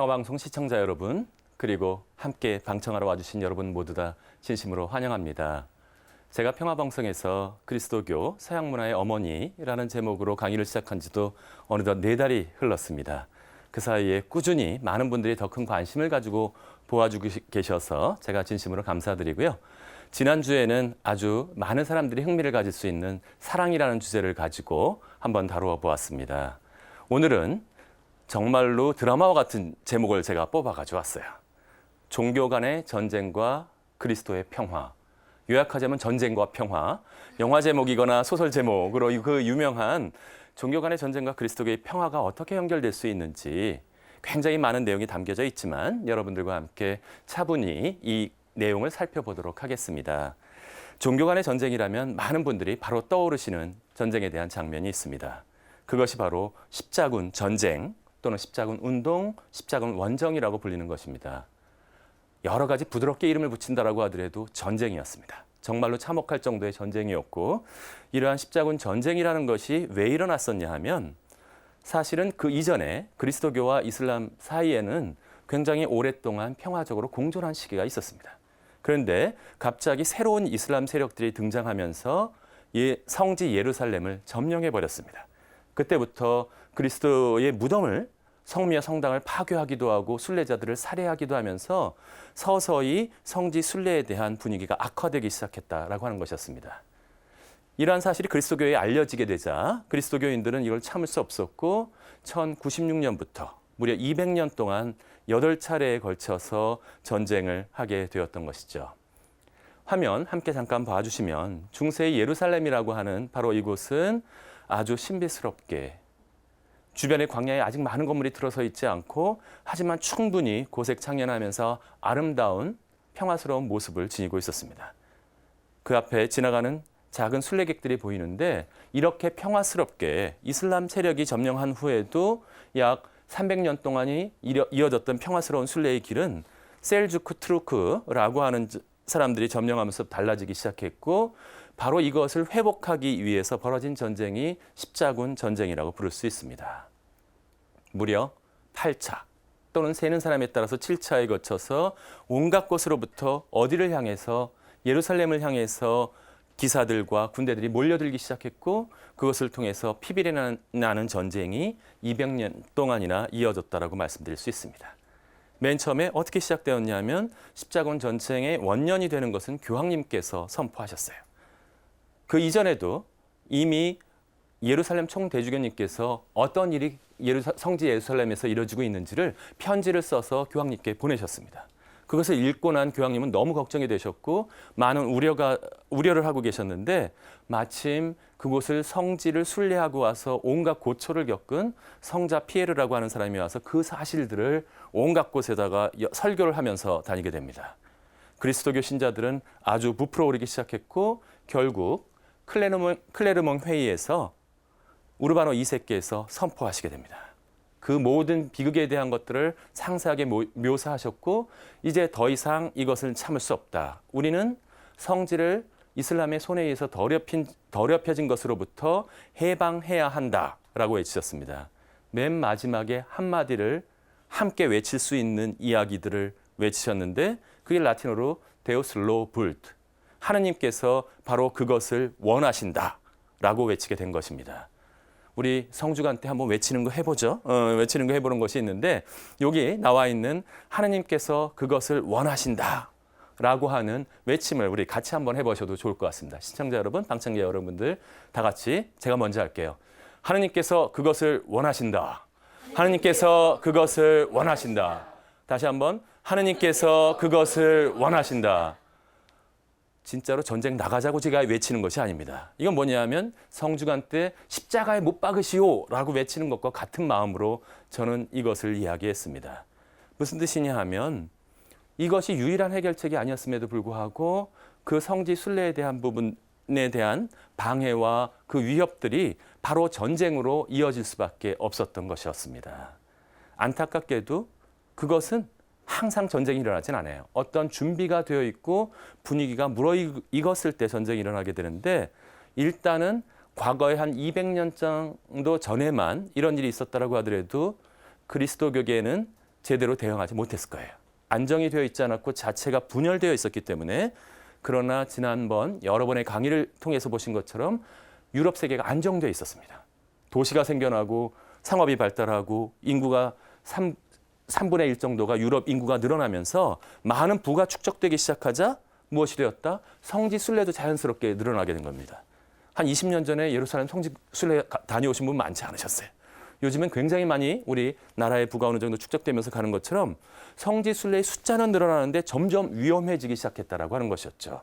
평화방송 시청자 여러분, 그리고 함께 방청하러 와주신 여러분 모두 다 진심으로 환영합니다. 제가 평화방송에서 그리스도교 서양문화의 어머니라는 제목으로 강의를 시작한 지도 어느덧 4달이 흘렀습니다. 그 사이에 꾸준히 많은 분들이 더 큰 관심을 가지고 보아주고 계셔서 제가 진심으로 감사드리고요. 지난주에는 아주 많은 사람들이 흥미를 가질 수 있는 사랑이라는 주제를 가지고 한번 다루어 보았습니다. 오늘은 정말로 드라마와 같은 제목을 제가 뽑아 가져왔어요. 종교 간의 전쟁과 그리스도의 평화. 요약하자면 전쟁과 평화. 영화 제목이거나 소설 제목으로 그 유명한 종교 간의 전쟁과 그리스도의 평화가 어떻게 연결될 수 있는지 굉장히 많은 내용이 담겨져 있지만 여러분들과 함께 차분히 이 내용을 살펴보도록 하겠습니다. 종교 간의 전쟁이라면 많은 분들이 바로 떠오르시는 전쟁에 대한 장면이 있습니다. 그것이 바로 십자군 전쟁 또는 십자군 운동, 십자군 원정이라고 불리는 것입니다. 여러 가지 부드럽게 이름을 붙인다라고 하더라도 전쟁이었습니다. 정말로 참혹할 정도의 전쟁이었고, 이러한 십자군 전쟁이라는 것이 왜 일어났었냐 하면 사실은 그 이전에 그리스도교와 이슬람 사이에는 굉장히 오랫동안 평화적으로 공존한 시기가 있었습니다. 그런데 갑자기 새로운 이슬람 세력들이 등장하면서 성지 예루살렘을 점령해 버렸습니다. 그때부터 그리스도의 무덤을, 성미와 성당을 파괴하기도 하고 순례자들을 살해하기도 하면서 서서히 성지 순례에 대한 분위기가 악화되기 시작했다라고 하는 것이었습니다. 이러한 사실이 그리스도교에 알려지게 되자 그리스도교인들은 이걸 참을 수 없었고 1096년부터 무려 200년 동안 8차례에 걸쳐서 전쟁을 하게 되었던 것이죠. 화면 함께 잠깐 봐주시면 중세의 예루살렘이라고 하는 바로 이곳은 아주 신비스럽게 주변의 광야에 아직 많은 건물이 들어서 있지 않고 하지만 충분히 고색창연하면서 아름다운 평화스러운 모습을 지니고 있었습니다. 그 앞에 지나가는 작은 순례객들이 보이는데 이렇게 평화스럽게 이슬람 세력이 점령한 후에도 약 300년 동안이 이어졌던 평화스러운 순례의 길은 셀주크 투르크라고 하는 사람들이 점령하면서 달라지기 시작했고 바로 이것을 회복하기 위해서 벌어진 전쟁이 십자군 전쟁이라고 부를 수 있습니다. 무려 8차 또는 세는 사람에 따라서 7차에 거쳐서 온갖 곳으로부터 어디를 향해서 예루살렘을 향해서 기사들과 군대들이 몰려들기 시작했고 그것을 통해서 피비린내 나는 전쟁이 200년 동안이나 이어졌다라고 말씀드릴 수 있습니다. 맨 처음에 어떻게 시작되었냐면 십자군 전쟁의 원년이 되는 것은 교황님께서 선포하셨어요. 그 이전에도 이미 예루살렘 총대주교님께서 어떤 일이 성지 예루살렘에서 이루어지고 있는지를 편지를 써서 교황님께 보내셨습니다. 그것을 읽고 난 교황님은 너무 걱정이 되셨고 많은 우려를 하고 계셨는데 마침 그곳을 성지를 순례하고 와서 온갖 고초를 겪은 성자 피에르라고 하는 사람이 와서 그 사실들을 온갖 곳에다가 설교를 하면서 다니게 됩니다. 그리스도교 신자들은 아주 부풀어오르기 시작했고 결국 클레르몽 회의에서 우르바노 2세께서 선포하시게 됩니다. 그 모든 비극에 대한 것들을 상세하게 묘사하셨고 이제 더 이상 이것을 참을 수 없다. 우리는 성지를 이슬람의 손에 의해서 더럽혀진 것으로부터 해방해야 한다라고 외치셨습니다. 맨 마지막에 한마디를 함께 외칠 수 있는 이야기들을 외치셨는데 그게 라틴어로 데우스 로 불트. 하느님께서 바로 그것을 원하신다라고 외치게 된 것입니다. 우리 성주간 때 한번 외치는 거 해보죠. 외치는 거 해보는 것이 있는데 여기 나와 있는 하느님께서 그것을 원하신다라고 하는 외침을 우리 같이 한번 해보셔도 좋을 것 같습니다. 시청자 여러분, 방청자 여러분들 다 같이 제가 먼저 할게요. 하느님께서 그것을 원하신다. 하느님께서 그것을 원하신다. 다시 한번 하느님께서 그것을 원하신다. 진짜로 전쟁 나가자고 제가 외치는 것이 아닙니다. 이건 뭐냐면 성주간 때 십자가에 못 박으시오라고 외치는 것과 같은 마음으로 저는 이것을 이야기했습니다. 무슨 뜻이냐 하면 이것이 유일한 해결책이 아니었음에도 불구하고 그 성지 순례에 대한 부분에 대한 방해와 그 위협들이 바로 전쟁으로 이어질 수밖에 없었던 것이었습니다. 안타깝게도 그것은 항상 전쟁이 일어나진 않아요. 어떤 준비가 되어 있고 분위기가 무르익었을 때 전쟁이 일어나게 되는데 일단은 과거에 한 200년 정도 전에만 이런 일이 있었다라고 하더라도 그리스도교계에는 제대로 대응하지 못했을 거예요. 안정이 되어 있지 않았고 자체가 분열되어 있었기 때문에. 그러나 지난번 여러 번의 강의를 통해서 보신 것처럼 유럽 세계가 안정되어 있었습니다. 도시가 생겨나고 상업이 발달하고 인구가 3분의 1 정도가 유럽 인구가 늘어나면서 많은 부가 축적되기 시작하자 무엇이 되었다? 성지 순례도 자연스럽게 늘어나게 된 겁니다. 한 20년 전에 예루살렘 성지 순례 다녀오신 분 많지 않으셨어요. 요즘은 굉장히 많이 우리 나라의 부가 어느 정도 축적되면서 가는 것처럼 성지 순례의 숫자는 늘어나는데 점점 위험해지기 시작했다라고 하는 것이었죠.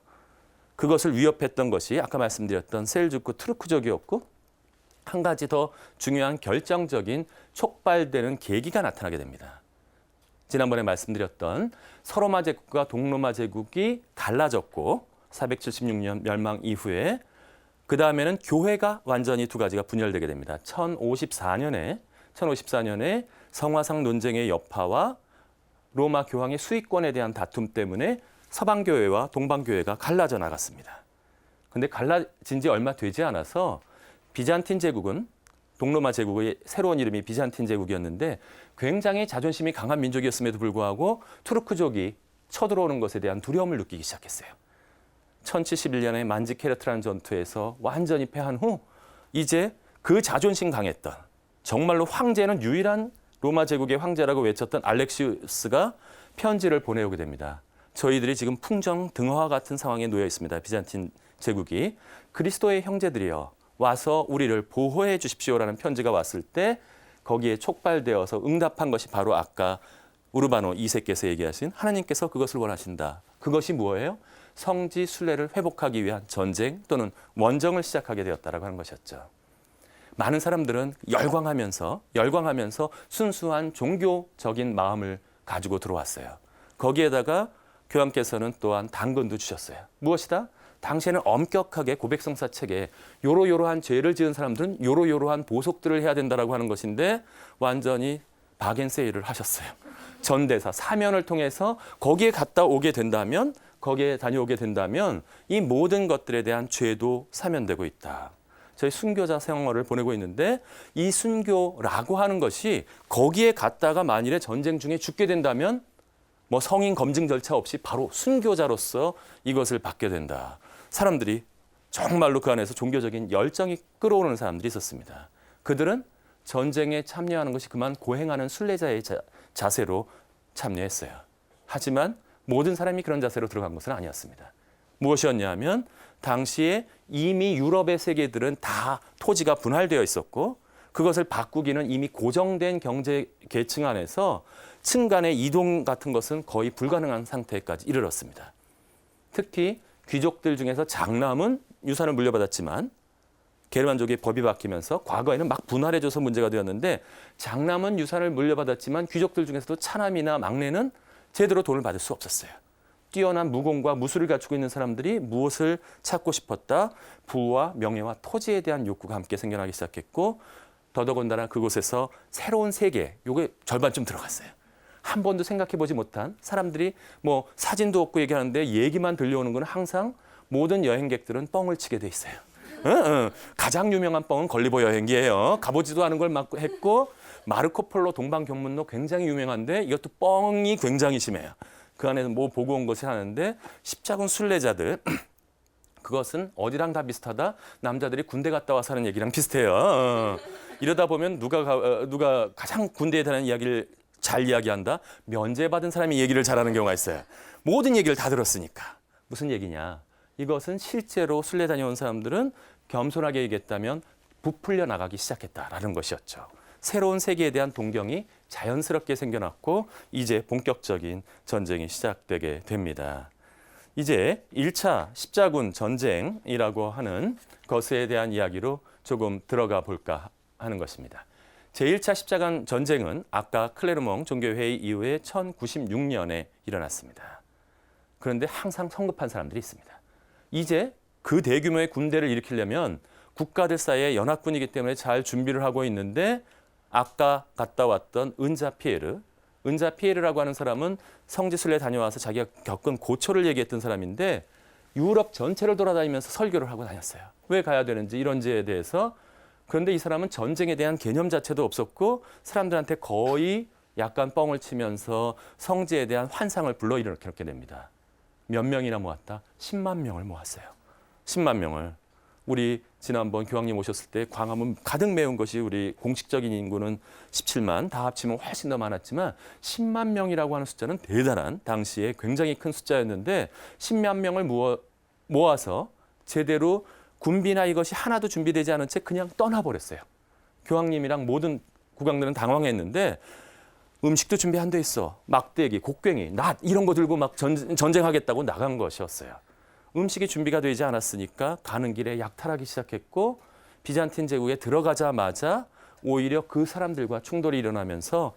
그것을 위협했던 것이 아까 말씀드렸던 셀주크 투르크족이었고 한 가지 더 중요한 결정적인 촉발되는 계기가 나타나게 됩니다. 지난번에 말씀드렸던 서로마 제국과 동로마 제국이 갈라졌고 476년 멸망 이후에 그 다음에는 교회가 완전히 두 가지가 분열되게 됩니다. 1054년에 성화상 논쟁의 여파와 로마 교황의 수익권에 대한 다툼 때문에 서방교회와 동방교회가 갈라져 나갔습니다. 그런데 갈라진 지 얼마 되지 않아서 비잔틴 제국은 동로마 제국의 새로운 이름이 비잔틴 제국이었는데 굉장히 자존심이 강한 민족이었음에도 불구하고 투르크족이 쳐들어오는 것에 대한 두려움을 느끼기 시작했어요. 1071년에 만지케르트라는 전투에서 완전히 패한 후 이제 그 자존심 강했던 정말로 황제는 유일한 로마 제국의 황제라고 외쳤던 알렉시우스가 편지를 보내오게 됩니다. 저희들이 지금 풍정등화와 같은 상황에 놓여 있습니다. 비잔틴 제국이 그리스도의 형제들이여 와서 우리를 보호해 주십시오라는 편지가 왔을 때 거기에 촉발되어서 응답한 것이 바로 아까 우르바노 2세께서 얘기하신 하나님께서 그것을 원하신다. 그것이 뭐예요? 성지 순례를 회복하기 위한 전쟁 또는 원정을 시작하게 되었다라고 하는 것이었죠. 많은 사람들은 열광하면서 순수한 종교적인 마음을 가지고 들어왔어요. 거기에다가 교황께서는 또한 당근도 주셨어요. 무엇이다? 당시에는 엄격하게 고백성사책에 요러요러한 죄를 지은 사람들은 요러요러한 보속들을 해야 된다라고 하는 것인데 완전히 박앤세일을 하셨어요. 전대사 사면을 통해서 거기에 다녀오게 된다면 이 모든 것들에 대한 죄도 사면되고 있다. 저희 순교자 생활을 보내고 있는데 이 순교라고 하는 것이 거기에 갔다가 만일에 전쟁 중에 죽게 된다면 뭐 성인 검증 절차 없이 바로 순교자로서 이것을 받게 된다. 사람들이 정말로 그 안에서 종교적인 열정이 끌어오르는 사람들이 있었습니다. 그들은 전쟁에 참여하는 것이 그만 고행하는 순례자의 자세로 참여했어요. 하지만 모든 사람이 그런 자세로 들어간 것은 아니었습니다. 무엇이었냐 하면 당시에 이미 유럽의 세계들은 다 토지가 분할되어 있었고 그것을 바꾸기는 이미 고정된 경제 계층 안에서 층 간의 이동 같은 것은 거의 불가능한 상태까지 이르렀습니다. 특히 귀족들 중에서 장남은 유산을 물려받았지만 게르만족의 법이 바뀌면서 과거에는 막 분할해줘서 문제가 되었는데 장남은 유산을 물려받았지만 귀족들 중에서도 차남이나 막내는 제대로 돈을 받을 수 없었어요. 뛰어난 무공과 무술을 갖추고 있는 사람들이 무엇을 찾고 싶었다? 부와 명예와 토지에 대한 욕구가 함께 생겨나기 시작했고 더더군다나 그곳에서 새로운 세계, 요게 절반쯤 들어갔어요. 한 번도 생각해보지 못한 사람들이 뭐 사진도 없고 얘기하는데 얘기만 들려오는 건 항상 모든 여행객들은 뻥을 치게 돼 있어요. 가장 유명한 뻥은 걸리버 여행기예요. 가보지도 않은 걸 막 했고 마르코 폴로 동방견문로 굉장히 유명한데 이것도 뻥이 굉장히 심해요. 그 안에서 뭐 보고 온 것이 하는데 십자군 순례자들 그것은 어디랑 다 비슷하다. 남자들이 군대 갔다 와서 하는 얘기랑 비슷해요. 이러다 보면 누가 가장 군대에 대한 이야기를 잘 이야기한다. 면제받은 사람이 얘기를 잘하는 경우가 있어요. 모든 얘기를 다 들었으니까. 무슨 얘기냐. 이것은 실제로 순례 다녀온 사람들은 겸손하게 얘기했다면 부풀려 나가기 시작했다라는 것이었죠. 새로운 세계에 대한 동경이 자연스럽게 생겨났고 이제 본격적인 전쟁이 시작되게 됩니다. 이제 1차 십자군 전쟁이라고 하는 것에 대한 이야기로 조금 들어가 볼까 하는 것입니다. 제1차 십자군 전쟁은 아까 클레르몽 종교회의 이후에 1096년에 일어났습니다. 그런데 항상 성급한 사람들이 있습니다. 이제 그 대규모의 군대를 일으키려면 국가들 사이에 연합군이기 때문에 잘 준비를 하고 있는데 아까 갔다 왔던 은자피에르라고 하는 사람은 성지순례 다녀와서 자기가 겪은 고초를 얘기했던 사람인데 유럽 전체를 돌아다니면서 설교를 하고 다녔어요. 왜 가야 되는지 이런지에 대해서. 그런데 이 사람은 전쟁에 대한 개념 자체도 없었고 사람들한테 거의 약간 뻥을 치면서 성지에 대한 환상을 불러일으키게 됩니다. 몇 명이나 모았다? 10만 명을 모았어요. 10만 명을. 우리 지난번 교황님 오셨을 때 광화문 가득 메운 것이 우리 공식적인 인구는 17만, 다 합치면 훨씬 더 많았지만 10만 명이라고 하는 숫자는 대단한 당시에 굉장히 큰 숫자였는데 10만 명을 모아서 제대로 군비나 이것이 하나도 준비되지 않은 채 그냥 떠나버렸어요. 교황님이랑 모든 국왕들은 당황했는데 음식도 준비 안 돼 있어. 막대기, 곡괭이, 낫 이런 거 들고 막 전쟁하겠다고 나간 것이었어요. 음식이 준비가 되지 않았으니까 가는 길에 약탈하기 시작했고 비잔틴 제국에 들어가자마자 오히려 그 사람들과 충돌이 일어나면서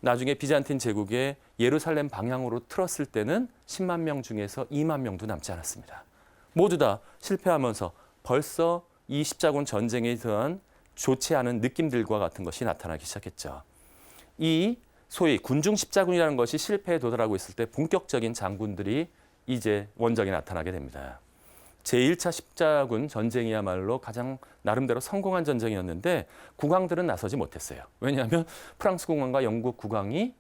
나중에 비잔틴 제국의 예루살렘 방향으로 틀었을 때는 10만 명 중에서 2만 명도 남지 않았습니다. 모두 다 실패하면서 벌써 이 십자군 전쟁에 대한 좋지 않은 느낌들과 같은 것이 나타나기 시작했죠. 이 소위 군중 십자군이라는 것이 실패에 도달하고 있을 때 본격적인 장군들이 이제 원정에 나타나게 됩니다. 제1차 십자군 전쟁이야말로 가장 나름대로 성공한 전쟁이었는데 국왕들은 나서지 못했어요. 왜냐하면 프랑스 국왕과 영국 국왕이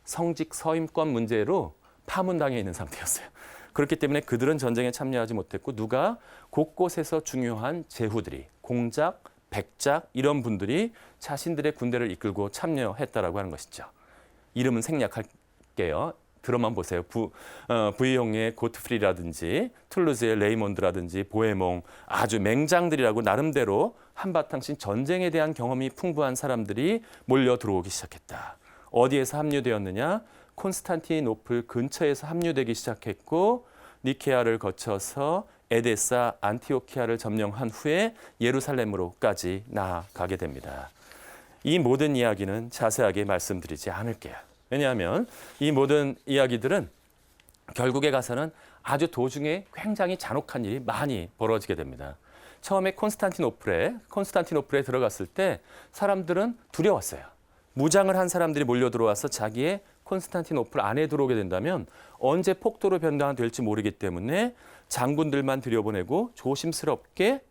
성직 서임권 문제로 파문당해 있는 상태였어요. 그렇기 때문에 그들은 전쟁에 참여하지 못했고 누가 곳곳에서 중요한 제후들이 공작, 백작 이런 분들이 자신들의 군대를 이끌고 참여했다라고 하는 것이죠. 이름은 생략할게요. 들어만 보세요. 부이용의 고트프리라든지 툴루즈의 레이몬드라든지 보헤몽 아주 맹장들이라고 나름대로 한바탕씩 전쟁에 대한 경험이 풍부한 사람들이 몰려 들어오기 시작했다. 어디에서 합류되었느냐? 콘스탄티노플 근처에서 합류되기 시작했고 니케아를 거쳐서 에데사, 안티오키아를 점령한 후에 예루살렘으로까지 나아가게 됩니다. 이 모든 이야기는 자세하게 말씀드리지 않을게요. 왜냐하면 이 모든 이야기들은 결국에 가서는 아주 도중에 굉장히 잔혹한 일이 많이 벌어지게 됩니다. 처음에 콘스탄티노플에 들어갔을 때 사람들은 두려웠어요. 무장을 한 사람들이 몰려 들어와서 자기의 콘스탄티노플 안에 들어오게 된다면 언제 폭도로 변화될지 모르기 때문에 장군들만 들여보내고 조심스럽게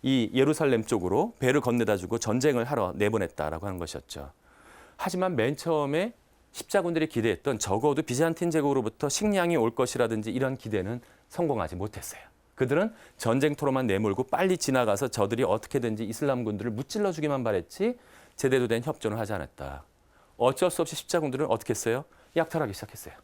이 예루살렘 쪽으로 배를 건네다 주고 전쟁을 하러 내보냈다라고 하는 것이었죠. 하지만 맨 처음에 십자군들이 기대했던 적어도 비잔틴 제국으로부터 식량이 올 것이라든지 이런 기대는 성공하지 못했어요. 그들은 전쟁터로만 내몰고 빨리 지나가서 저들이 어떻게든지 이슬람군들을 무찔러 주기만 바랬지 제대로 된 협조는 하지 않았다. 어쩔 수 없이 십자군들은 어떻게 했어요? 약탈하기 시작했어요.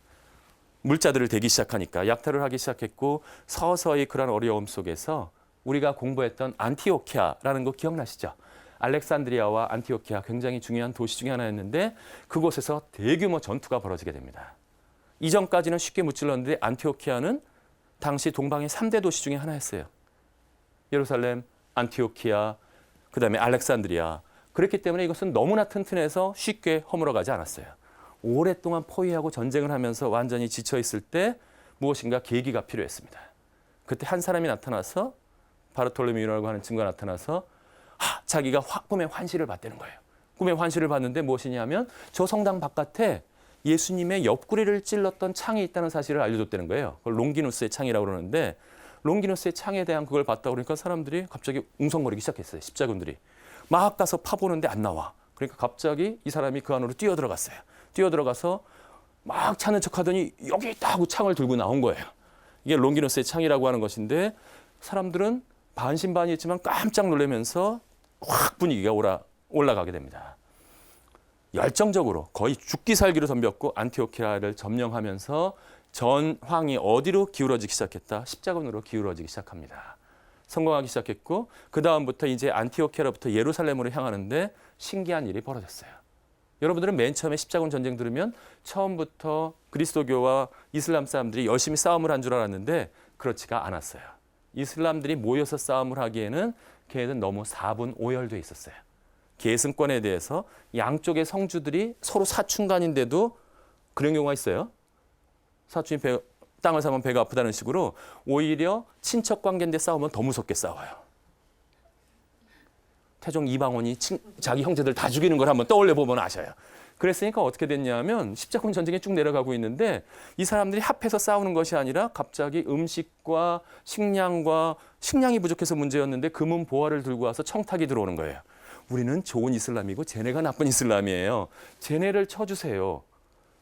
물자들을 대기 시작하니까 약탈을 하기 시작했고 서서히 그런 어려움 속에서 우리가 공부했던 안티오키아라는 거 기억나시죠? 알렉산드리아와 안티오키아 굉장히 중요한 도시 중에 하나였는데 그곳에서 대규모 전투가 벌어지게 됩니다. 이전까지는 쉽게 무찔렀는데 안티오키아는 당시 동방의 3대 도시 중에 하나였어요. 예루살렘, 안티오키아, 그다음에 알렉산드리아. 그렇기 때문에 이것은 너무나 튼튼해서 쉽게 허물어가지 않았어요. 오랫동안 포위하고 전쟁을 하면서 완전히 지쳐있을 때 무엇인가 계기가 필요했습니다. 그때 한 사람이 나타나서 바르톨로메오라고 하는 친구가 나타나서 자기가 꿈의 환시를 봤다는 거예요. 꿈의 환시를 봤는데 무엇이냐면 저 성당 바깥에 예수님의 옆구리를 찔렀던 창이 있다는 사실을 알려줬다는 거예요. 그걸 롱기누스의 창이라고 그러는데 롱기누스의 창에 대한 그걸 봤다고 그러니까 사람들이 갑자기 웅성거리기 시작했어요. 십자군들이. 막 가서 파보는데 안 나와. 그러니까 갑자기 이 사람이 그 안으로 뛰어들어갔어요. 뛰어들어가서 막 찾는 척하더니 여기 있다 하고 창을 들고 나온 거예요. 이게 롱기누스의 창이라고 하는 것인데 사람들은 반신반의했지만 깜짝 놀라면서 확 분위기가 올라가게 됩니다. 열정적으로 거의 죽기 살기로 덤볐고 안티오키아를 점령하면서 전황이 어디로 기울어지기 시작했다? 십자군으로 기울어지기 시작합니다. 성공하기 시작했고 그 다음부터 이제 안티오키아로부터 예루살렘으로 향하는데 신기한 일이 벌어졌어요. 여러분들은 맨 처음에 십자군 전쟁 들으면 처음부터 그리스도교와 이슬람 사람들이 열심히 싸움을 한 줄 알았는데 그렇지가 않았어요. 이슬람들이 모여서 싸움을 하기에는 걔네는 너무 사분오열돼 있었어요. 계승권에 대해서 양쪽의 성주들이 서로 사춘간인데도 그런 경우가 있어요. 사촌이 땅을 사면 배가 아프다는 식으로 오히려 친척 관계인데 싸우면 더 무섭게 싸워요. 태종 이방원이 자기 형제들 다 죽이는 걸 한번 떠올려 보면 아셔요. 그랬으니까 어떻게 됐냐면 십자군 전쟁이 쭉 내려가고 있는데 이 사람들이 합해서 싸우는 것이 아니라 갑자기 음식과 식량이 부족해서 문제였는데 금은 보화를 들고 와서 청탁이 들어오는 거예요. 우리는 좋은 이슬람이고 쟤네가 나쁜 이슬람이에요. 쟤네를 쳐주세요.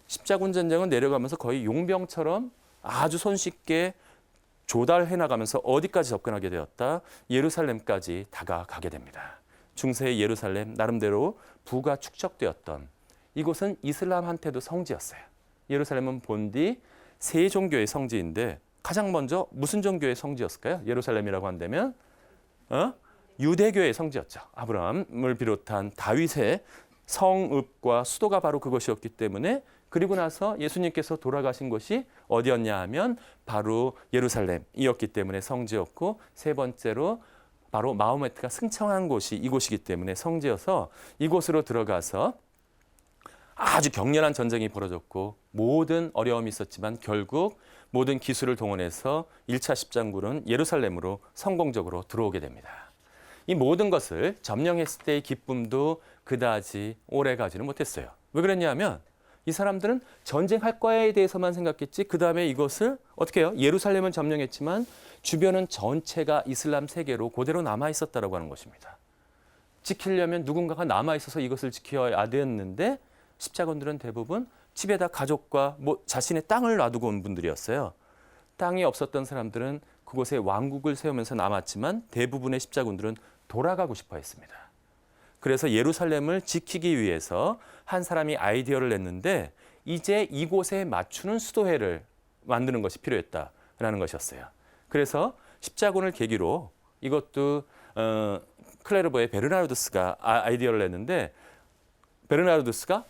십자군 전쟁은 내려가면서 거의 용병처럼 아주 손쉽게 조달해 나가면서 어디까지 접근하게 되었다? 예루살렘까지 다가가게 됩니다. 중세의 예루살렘, 나름대로 부가 축적되었던 이곳은 이슬람한테도 성지였어요. 예루살렘은 본디 세 종교의 성지인데 가장 먼저 무슨 종교의 성지였을까요? 예루살렘이라고 한다면 유대교의 성지였죠. 아브라함을 비롯한 다윗의 성읍과 수도가 바로 그것이었기 때문에 그리고 나서 예수님께서 돌아가신 곳이 어디였냐 하면 바로 예루살렘이었기 때문에 성지였고, 세 번째로 바로 마호메트가 승천한 곳이 이곳이기 때문에 성지여서 이곳으로 들어가서 아주 격렬한 전쟁이 벌어졌고 모든 어려움이 있었지만 결국 모든 기술을 동원해서 1차 십자군은 예루살렘으로 성공적으로 들어오게 됩니다. 이 모든 것을 점령했을 때의 기쁨도 그다지 오래 가지는 못했어요. 왜 그랬냐면 이 사람들은 전쟁할 거에 대해서만 생각했지 그 다음에 이것을 어떻게 해요? 예루살렘은 점령했지만 주변은 전체가 이슬람 세계로 그대로 남아있었다라고 하는 것입니다. 지키려면 누군가가 남아있어서 이것을 지켜야 되었는데 십자군들은 대부분 집에다 가족과 자신의 땅을 놔두고 온 분들이었어요. 땅이 없었던 사람들은 그곳에 왕국을 세우면서 남았지만 대부분의 십자군들은 돌아가고 싶어 했습니다. 그래서 예루살렘을 지키기 위해서 한 사람이 아이디어를 냈는데 이제 이곳에 맞추는 수도회를 만드는 것이 필요했다라는 것이었어요. 그래서 십자군을 계기로 이것도 클레르보의 베르나르두스가 아이디어를 냈는데 베르나르두스가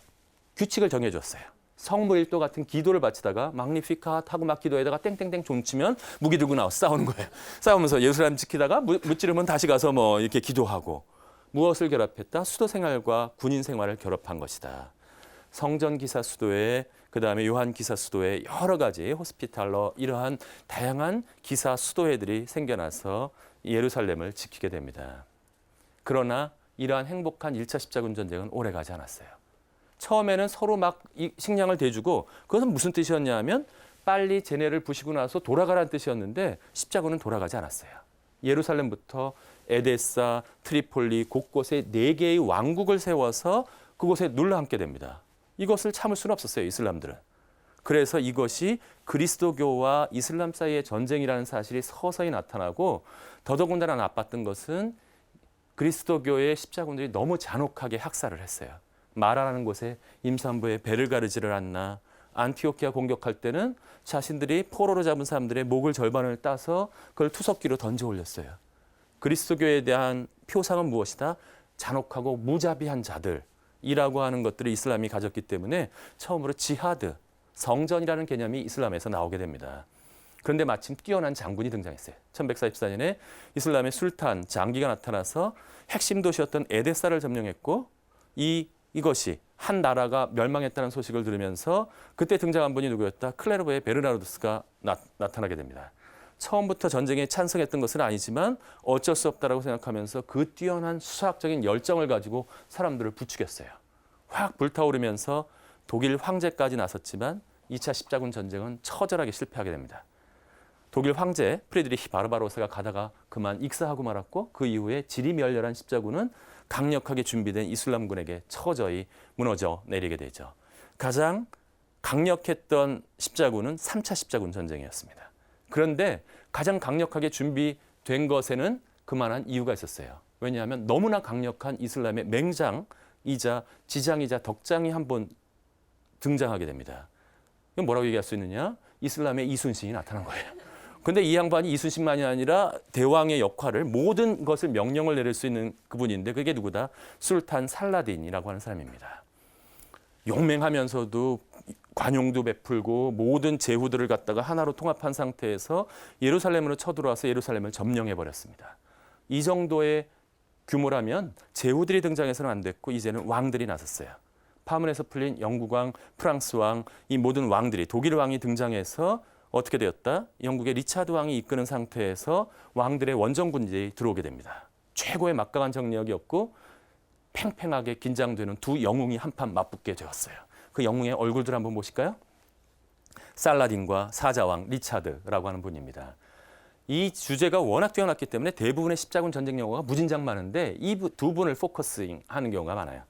규칙을 정해줬어요. 성물일도 같은 기도를 바치다가 magnificat 하고 막 기도에다가 땡땡땡 좀 치면 무기 들고 나와서 싸우는 거예요. 싸우면서 예루살렘 지키다가 무찌르면 다시 가서 이렇게 기도하고. 무엇을 결합했다? 수도 생활과 군인 생활을 결합한 것이다. 성전 기사 수도에 그다음에 요한 기사 수도에 여러 가지 호스피탈러 이러한 다양한 기사 수도회들이 생겨나서 예루살렘을 지키게 됩니다. 그러나 이러한 행복한 1차 십자군 전쟁은 오래가지 않았어요. 처음에는 서로 막 식량을 대주고 그것은 무슨 뜻이었냐 하면 빨리 쟤네를 부시고 나서 돌아가라는 뜻이었는데 십자군은 돌아가지 않았어요. 예루살렘부터 에데사, 트리폴리 곳곳에 4개의 왕국을 세워서 그곳에 눌러앉게 됩니다. 이것을 참을 수는 없었어요, 이슬람들은. 그래서 이것이 그리스도교와 이슬람 사이의 전쟁이라는 사실이 서서히 나타나고 더더군다나 나빴던 것은 그리스도교의 십자군들이 너무 잔혹하게 학살을 했어요. 마라라는 곳에 임산부의 배를 가르지를 않나. 안티오키아 공격할 때는 자신들이 포로로 잡은 사람들의 목을 절반을 따서 그걸 투석기로 던져 올렸어요. 그리스도교에 대한 표상은 무엇이다? 잔혹하고 무자비한 자들이라고 하는 것들을 이슬람이 가졌기 때문에 처음으로 지하드, 성전이라는 개념이 이슬람에서 나오게 됩니다. 그런데 마침 뛰어난 장군이 등장했어요. 1144년에 이슬람의 술탄 장기가 나타나서 핵심 도시였던 에데사를 점령했고 이것이 한 나라가 멸망했다는 소식을 들으면서 그때 등장한 분이 누구였다? 클레르보의 베르나르두스가 나타나게 됩니다. 처음부터 전쟁에 찬성했던 것은 아니지만 어쩔 수 없다라고 생각하면서 그 뛰어난 수사학적인 열정을 가지고 사람들을 부추겼어요. 확 불타오르면서 독일 황제까지 나섰지만 2차 십자군 전쟁은 처절하게 실패하게 됩니다. 독일 황제 프리드리히 바르바로사가 가다가 그만 익사하고 말았고 그 이후에 지리멸렬한 십자군은 강력하게 준비된 이슬람군에게 처저히 무너져 내리게 되죠. 가장 강력했던 십자군은 3차 십자군 전쟁이었습니다. 그런데 가장 강력하게 준비된 것에는 그만한 이유가 있었어요. 왜냐하면 너무나 강력한 이슬람의 맹장이자 지장이자 덕장이 한번 등장하게 됩니다. 이건 뭐라고 얘기할 수 있느냐? 이슬람의 이순신이 나타난 거예요. 근데 이 양반이 이순신만이 아니라 대왕의 역할을 모든 것을 명령을 내릴 수 있는 그분인데 그게 누구다? 술탄 살라딘이라고 하는 사람입니다. 용맹하면서도 관용도 베풀고 모든 제후들을 갖다가 하나로 통합한 상태에서 예루살렘으로 쳐들어와서 예루살렘을 점령해 버렸습니다. 이 정도의 규모라면 제후들이 등장해서는 안 됐고 이제는 왕들이 나섰어요. 파문에서 풀린 영국 왕, 프랑스 왕, 이 모든 왕들이 독일 왕이 등장해서 어떻게 되었다? 영국의 리차드 왕이 이끄는 상태에서 왕들의 원정군들이 들어오게 됩니다. 최고의 막강한 정력이었고 팽팽하게 긴장되는 두 영웅이 한판 맞붙게 되었어요. 그 영웅의 얼굴들 한번 보실까요? 살라딘과 사자왕 리차드라고 하는 분입니다. 이 주제가 워낙 뛰어났기 때문에 대부분의 십자군 전쟁 영화가 무진장 많은데 이 두 분을 포커싱하는 경우가 많아요.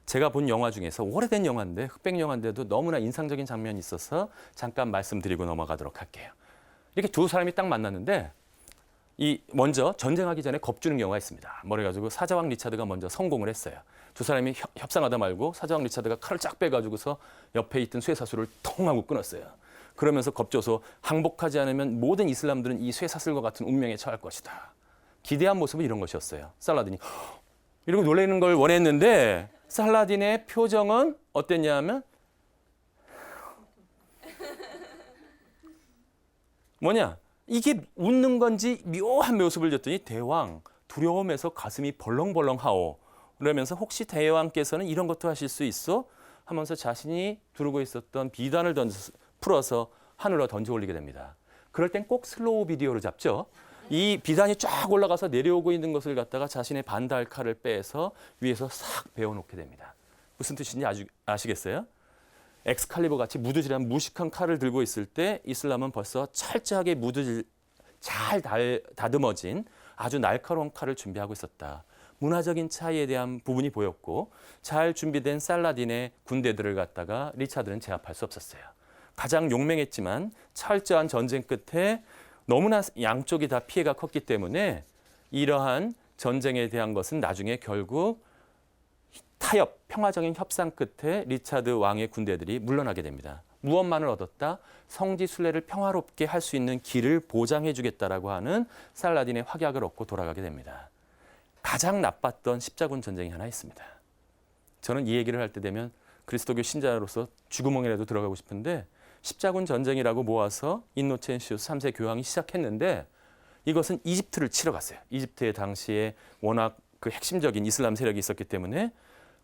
제가 본 영화 중에서 오래된 영화인데 흑백 영화인데도 너무나 인상적인 장면이 있어서 잠깐 말씀드리고 넘어가도록 할게요. 이렇게 두 사람이 딱 만났는데 이 먼저 전쟁하기 전에 겁주는 경우가 있습니다. 그래가지고 사자왕 리차드가 먼저 성공을 했어요. 두 사람이 협상하다 말고 사자왕 리차드가 칼을 쫙 빼가지고서 옆에 있던 쇠사슬을 통 하고 끊었어요. 그러면서 겁줘서 항복하지 않으면 모든 이슬람들은 이 쇠사슬과 같은 운명에 처할 것이다. 기대한 모습은 이런 것이었어요. 살라딘이 이러고 놀라는 걸 원했는데 살라딘의 표정은 어땠냐면 뭐냐? 이게 웃는 건지 묘한 모습을 줬더니 대왕 두려움에서 가슴이 벌렁벌렁하오. 그러면서 혹시 대왕께서는 이런 것도 하실 수 있어? 하면서 자신이 두르고 있었던 비단을 풀어서 하늘로 던져 올리게 됩니다. 그럴 땐 꼭 슬로우 비디오로 잡죠. 이 비단이 쫙 올라가서 내려오고 있는 것을 갖다가 자신의 반달 칼을 빼서 위에서 싹 베어놓게 됩니다. 무슨 뜻인지 아시겠어요? 엑스칼리버 같이 무드질한 무식한 칼을 들고 있을 때 이슬람은 벌써 철저하게 잘 다듬어진 아주 날카로운 칼을 준비하고 있었다. 문화적인 차이에 대한 부분이 보였고 잘 준비된 살라딘의 군대들을 갖다가 리차드는 제압할 수 없었어요. 가장 용맹했지만 철저한 전쟁 끝에 너무나 양쪽이 다 피해가 컸기 때문에 이러한 전쟁에 대한 것은 나중에 결국 타협, 평화적인 협상 끝에 리차드 왕의 군대들이 물러나게 됩니다. 무엇만을 얻었다? 성지 순례를 평화롭게 할 수 있는 길을 보장해 주겠다라고 하는 살라딘의 확약을 얻고 돌아가게 됩니다. 가장 나빴던 십자군 전쟁이 하나 있습니다. 저는 이 얘기를 할 때 되면 그리스도교 신자로서 쥐구멍이라도 들어가고 싶은데 십자군 전쟁이라고 모아서 인노첸시우스 3세 교황이 시작했는데 이것은 이집트를 치러 갔어요. 이집트의 당시에 워낙 그 핵심적인 이슬람 세력이 있었기 때문에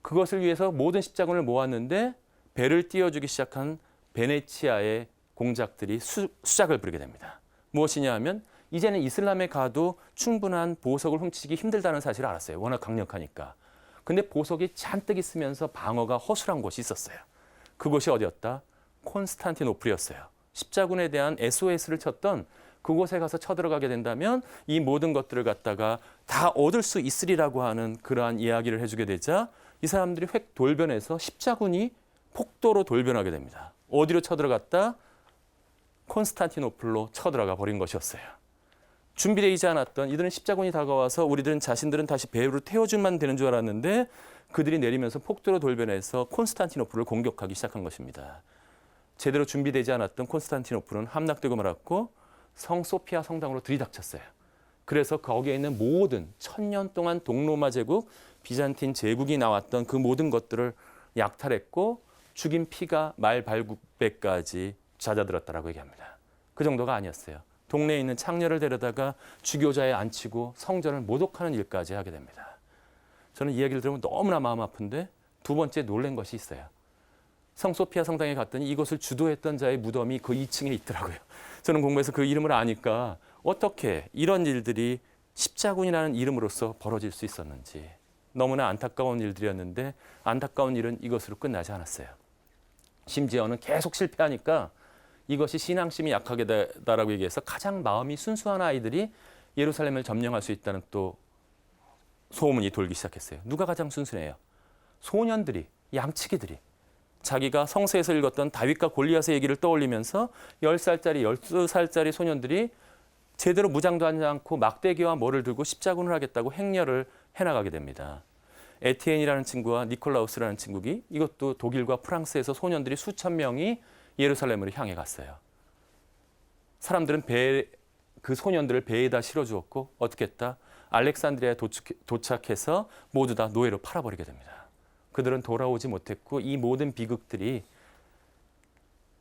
그것을 위해서 모든 십자군을 모았는데 배를 띄워주기 시작한 베네치아의 공작들이 수작을 부리게 됩니다. 무엇이냐 하면 이제는 이슬람에 가도 충분한 보석을 훔치기 힘들다는 사실을 알았어요. 워낙 강력하니까. 근데 보석이 잔뜩 있으면서 방어가 허술한 곳이 있었어요. 그곳이 어디였다? 콘스탄티노플이었어요. 십자군에 대한 SOS를 쳤던 그곳에 가서 쳐들어가게 된다면 이 모든 것들을 갖다가 다 얻을 수 있으리라고 하는 그러한 이야기를 해주게 되자 이 사람들이 획 돌변해서 십자군이 폭도로 돌변하게 됩니다. 어디로 쳐들어갔다? 콘스탄티노플로 쳐들어가 버린 것이었어요. 준비되지 않았던 이들은 십자군이 다가와서 우리들은 자신들은 다시 배로 태워주면 되는 줄 알았는데 그들이 내리면서 폭도로 돌변해서 콘스탄티노플을 공격하기 시작한 것입니다. 제대로 준비되지 않았던 콘스탄티노플은 함락되고 말았고 성 소피아 성당으로 들이닥쳤어요. 그래서 거기에 있는 모든 1000년 동안 동로마 제국, 비잔틴 제국이 나왔던 그 모든 것들을 약탈했고 죽인 피가 말 발굽배까지 잦아들었다라고 얘기합니다. 그 정도가 아니었어요. 동네에 있는 창녀를 데려다가 주교자에 앉히고 성전을 모독하는 일까지 하게 됩니다. 저는 이 얘기를 들으면 너무나 마음 아픈데 두 번째 놀란 것이 있어요. 성소피아 성당에 갔더니 이것을 주도했던 자의 무덤이 그 2층에 있더라고요. 저는 공부해서 그 이름을 아니까 어떻게 이런 일들이 십자군이라는 이름으로서 벌어질 수 있었는지 너무나 안타까운 일들이었는데 안타까운 일은 이것으로 끝나지 않았어요. 심지어는 계속 실패하니까 이것이 신앙심이 약하게 되다라고 얘기해서 가장 마음이 순수한 아이들이 예루살렘을 점령할 수 있다는 또 소문이 돌기 시작했어요. 누가 가장 순수해요? 소년들이, 양치기들이. 자기가 성서에서 읽었던 다윗과 골리앗의 얘기를 떠올리면서 10살짜리, 12살짜리 소년들이 제대로 무장도 하지 않고 막대기와 뭐를 들고 십자군을 하겠다고 행렬을 해나가게 됩니다. 에티엔이라는 친구와 니콜라우스라는 친구기 이것도 독일과 프랑스에서 소년들이 수천 명이 예루살렘으로 향해 갔어요. 사람들은 그 소년들을 배에다 실어주었고 어떻게 했다? 알렉산드리아에 도착해서 모두 다 노예로 팔아버리게 됩니다. 그들은 돌아오지 못했고 이 모든 비극들이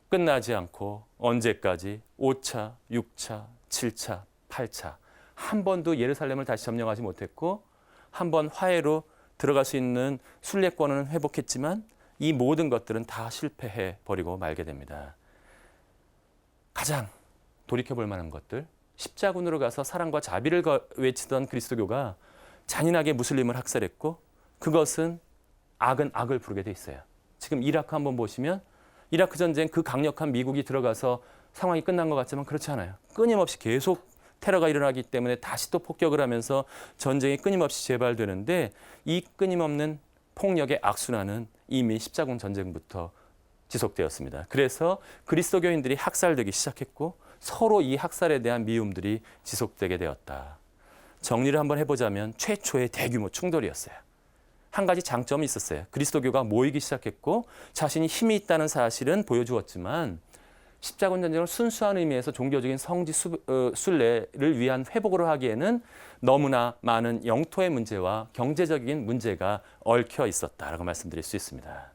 끝나지 않고 언제까지 5차, 6차, 7차, 8차 한 번도 예루살렘을 다시 점령하지 못했고 한 번 화해로 들어갈 수 있는 순례권은 회복했지만 이 모든 것들은 다 실패해 버리고 말게 됩니다. 가장 돌이켜볼 만한 것들, 십자군으로 가서 사랑과 자비를 외치던 그리스도교가 잔인하게 무슬림을 학살했고 그것은 악은 악을 부르게 돼 있어요. 지금 이라크 한번 보시면 이라크 전쟁 그 강력한 미국이 들어가서 상황이 끝난 것 같지만 그렇지 않아요. 끊임없이 계속 테러가 일어나기 때문에 다시 또 폭격을 하면서 전쟁이 끊임없이 재발되는데 이 끊임없는 폭력의 악순환은 이미 십자군 전쟁부터 지속되었습니다. 그래서 그리스도교인들이 학살되기 시작했고 서로 이 학살에 대한 미움들이 지속되게 되었다. 정리를 한번 해보자면 최초의 대규모 충돌이었어요. 한 가지 장점이 있었어요. 그리스도교가 모이기 시작했고 자신이 힘이 있다는 사실은 보여주었지만 십자군 전쟁을 순수한 의미에서 종교적인 성지 순례를 위한 회복으로 하기에는 너무나 많은 영토의 문제와 경제적인 문제가 얽혀 있었다라고 말씀드릴 수 있습니다.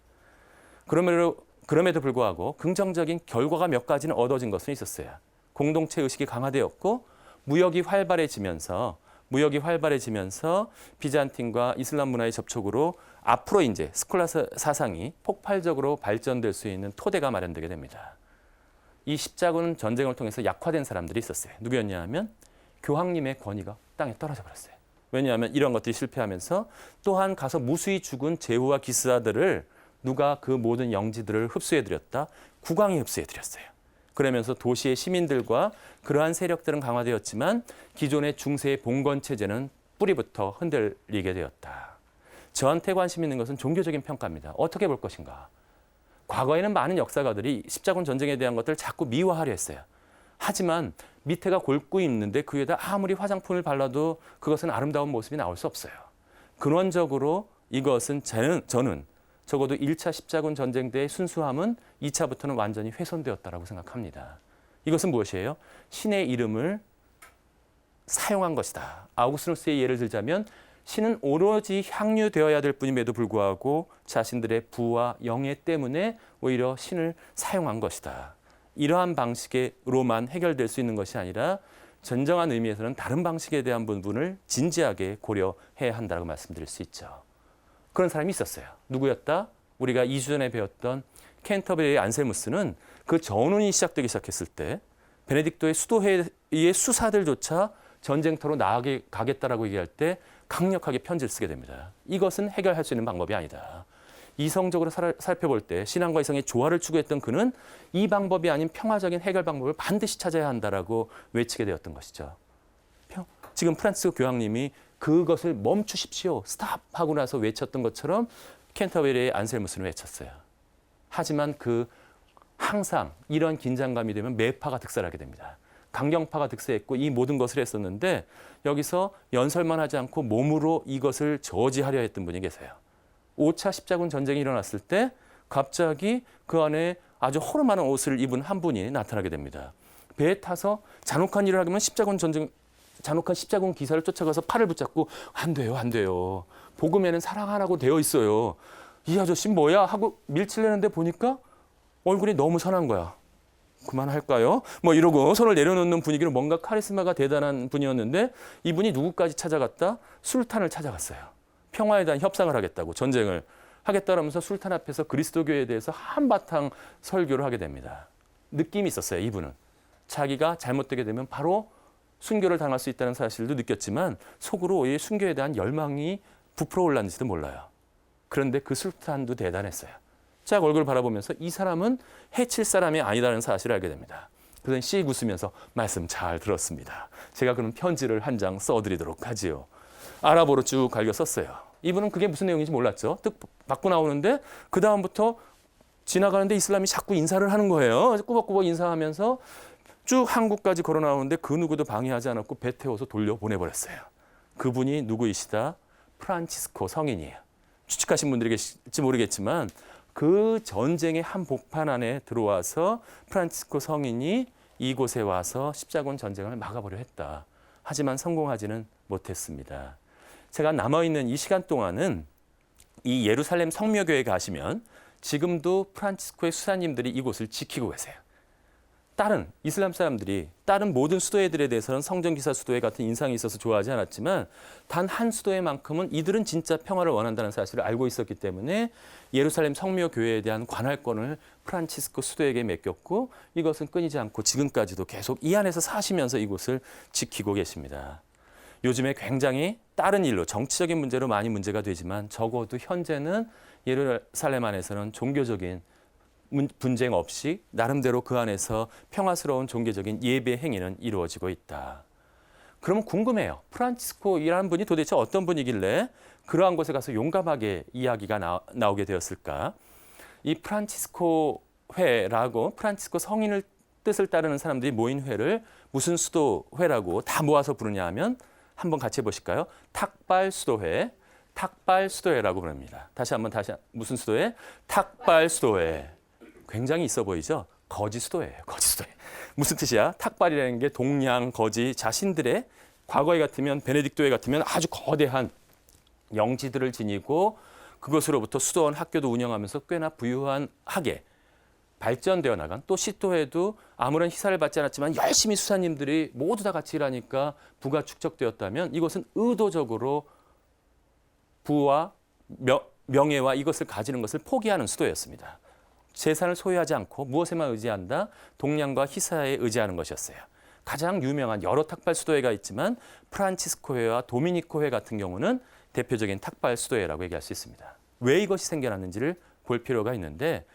그럼에도 불구하고 긍정적인 결과가 몇 가지는 얻어진 것은 있었어요. 공동체 의식이 강화되었고 무역이 활발해지면서 비잔틴과 이슬람 문화의 접촉으로 앞으로 이제 스콜라 사상이 폭발적으로 발전될 수 있는 토대가 마련되게 됩니다. 이 십자군 전쟁을 통해서 약화된 사람들이 있었어요. 누구였냐 하면 교황님의 권위가 땅에 떨어져 버렸어요. 왜냐하면 이런 것들이 실패하면서 또한 가서 무수히 죽은 제후와 기스아들을 누가 그 모든 영지들을 흡수해드렸다? 국왕이 흡수해드렸어요. 그러면서 도시의 시민들과 그러한 세력들은 강화되었지만 기존의 중세의 봉건 체제는 뿌리부터 흔들리게 되었다. 저한테 관심 있는 것은 종교적인 평가입니다. 어떻게 볼 것인가? 과거에는 많은 역사가들이 십자군 전쟁에 대한 것들을 자꾸 미화하려 했어요. 하지만 밑에가 골고 있는데 그 위에다 아무리 화장품을 발라도 그것은 아름다운 모습이 나올 수 없어요. 근원적으로 이것은 저는 적어도 1차 십자군 전쟁 때의 순수함은 2차부터는 완전히 훼손되었다고 생각합니다. 이것은 무엇이에요? 신의 이름을 사용한 것이다. 아우구스누스의 예를 들자면 신은 오로지 향유되어야 될 뿐임에도 불구하고 자신들의 부와 영예 때문에 오히려 신을 사용한 것이다. 이러한 방식으로만 해결될 수 있는 것이 아니라 진정한 의미에서는 다른 방식에 대한 부분을 진지하게 고려해야 한다고 말씀드릴 수 있죠. 그런 사람이 있었어요. 누구였다? 우리가 2주 전에 배웠던 캔터베리의 안셀무스는 그 전운이 시작되기 시작했을 때 베네딕토의 수도회의 수사들조차 전쟁터로 나아가겠다라고 얘기할 때 강력하게 편지를 쓰게 됩니다. 이것은 해결할 수 있는 방법이 아니다. 이성적으로 살펴볼 때 신앙과 이성의 조화를 추구했던 그는 이 방법이 아닌 평화적인 해결 방법을 반드시 찾아야 한다라고 외치게 되었던 것이죠. 지금 프란치스코 교황님이 그것을 멈추십시오. 스탑 하고 나서 외쳤던 것처럼 캔터베리의 안셀무스는 외쳤어요. 하지만 항상 이런 긴장감이 되면 매파가 득세하게 됩니다. 강경파가 득세했고 이 모든 것을 했었는데 여기서 연설만 하지 않고 몸으로 이것을 저지하려 했던 분이 계세요. 5차 십자군 전쟁이 일어났을 때 갑자기 그 안에 아주 허름한 옷을 입은 한 분이 나타나게 됩니다. 배에 타서 잔혹한 일을 하면 잔혹한 십자군 기사를 쫓아가서 팔을 붙잡고 안 돼요. 복음에는 사랑하라고 되어 있어요. 이 아저씨 뭐야 하고 밀치려는데 보니까 얼굴이 너무 선한 거야. 그만할까요? 이러고 손을 내려놓는 분위기로 뭔가 카리스마가 대단한 분이었는데 이분이 누구까지 찾아갔다? 술탄을 찾아갔어요. 평화에 대한 협상을 하겠다고, 전쟁을 하겠다라면서 술탄 앞에서 그리스도교에 대해서 한바탕 설교를 하게 됩니다. 느낌이 있었어요, 이분은. 자기가 잘못되게 되면 바로 순교를 당할 수 있다는 사실도 느꼈지만 속으로 이 순교에 대한 열망이 부풀어 올랐는지도 몰라요. 그런데 그 술탄도 대단했어요. 짝 얼굴을 바라보면서 이 사람은 해칠 사람이 아니라는 사실을 알게 됩니다. 그래서 씩 웃으면서 말씀 잘 들었습니다. 제가 그럼 편지를 한 장 써드리도록 하지요. 아랍어로 쭉 갈겨 썼어요. 이분은 그게 무슨 내용인지 몰랐죠. 뜻 받고 나오는데 그 다음부터 지나가는데 이슬람이 자꾸 인사를 하는 거예요. 꾸벅꾸벅 인사하면서 쭉 한국까지 걸어 나오는데 그 누구도 방해하지 않았고 배 태워서 돌려보내버렸어요. 그분이 누구이시다? 프란치스코 성인이에요. 추측하신 분들이 계실지 모르겠지만 그 전쟁의 한 복판 안에 들어와서 프란치스코 성인이 이곳에 와서 십자군 전쟁을 막아보려 했다. 하지만 성공하지는 못했습니다. 제가 남아있는 이 시간 동안은 이 예루살렘 성묘교회에 가시면 지금도 프란치스코의 수사님들이 이곳을 지키고 계세요. 다른 이슬람 사람들이 다른 모든 수도회들에 대해서는 성전기사 수도회 같은 인상이 있어서 좋아하지 않았지만 단 한 수도회만큼은 이들은 진짜 평화를 원한다는 사실을 알고 있었기 때문에 예루살렘 성묘교회에 대한 관할권을 프란치스코 수도에게 맡겼고 이것은 끊이지 않고 지금까지도 계속 이 안에서 사시면서 이곳을 지키고 계십니다. 요즘에 굉장히 다른 일로 정치적인 문제로 많이 문제가 되지만 적어도 현재는 예루살렘 안에서는 종교적인 분쟁 없이 나름대로 그 안에서 평화스러운 종교적인 예배 행위는 이루어지고 있다. 그러면 궁금해요. 프란치스코이라는 분이 도대체 어떤 분이길래 그러한 곳에 가서 용감하게 이야기가 나오게 되었을까? 이 프란치스코 회라고 프란치스코 성인을 뜻을 따르는 사람들이 모인 회를 무슨 수도회라고 다 모아서 부르냐 하면 한번 같이 해보실까요? 탁발 수도회, 탁발 수도회라고 부릅니다. 다시 무슨 수도회? 탁발 수도회. 굉장히 있어 보이죠? 거지 수도회예요. 거지 수도회. 무슨 뜻이야? 탁발이라는 게 동양, 거지 자신들의 과거에 같으면 베네딕토회 같으면 아주 거대한 영지들을 지니고 그것으로부터 수도원 학교도 운영하면서 꽤나 부유한 학예 발전되어 나간 또 시도회도 아무런 희사를 받지 않았지만 열심히 수사님들이 모두 다 같이 일하니까 부가 축적되었다면 이것은 의도적으로 부와 명예와 이것을 가지는 것을 포기하는 수도였습니다. 재산을 소유하지 않고 무엇에만 의지한다? 동량과 희사에 의지하는 것이었어요. 가장 유명한 여러 탁발 수도회가 있지만 프란치스코회와 도미니코회 같은 경우는 대표적인 탁발 수도회라고 얘기할 수 있습니다. 왜 이것이 생겨났는지를 볼 필요가 있는데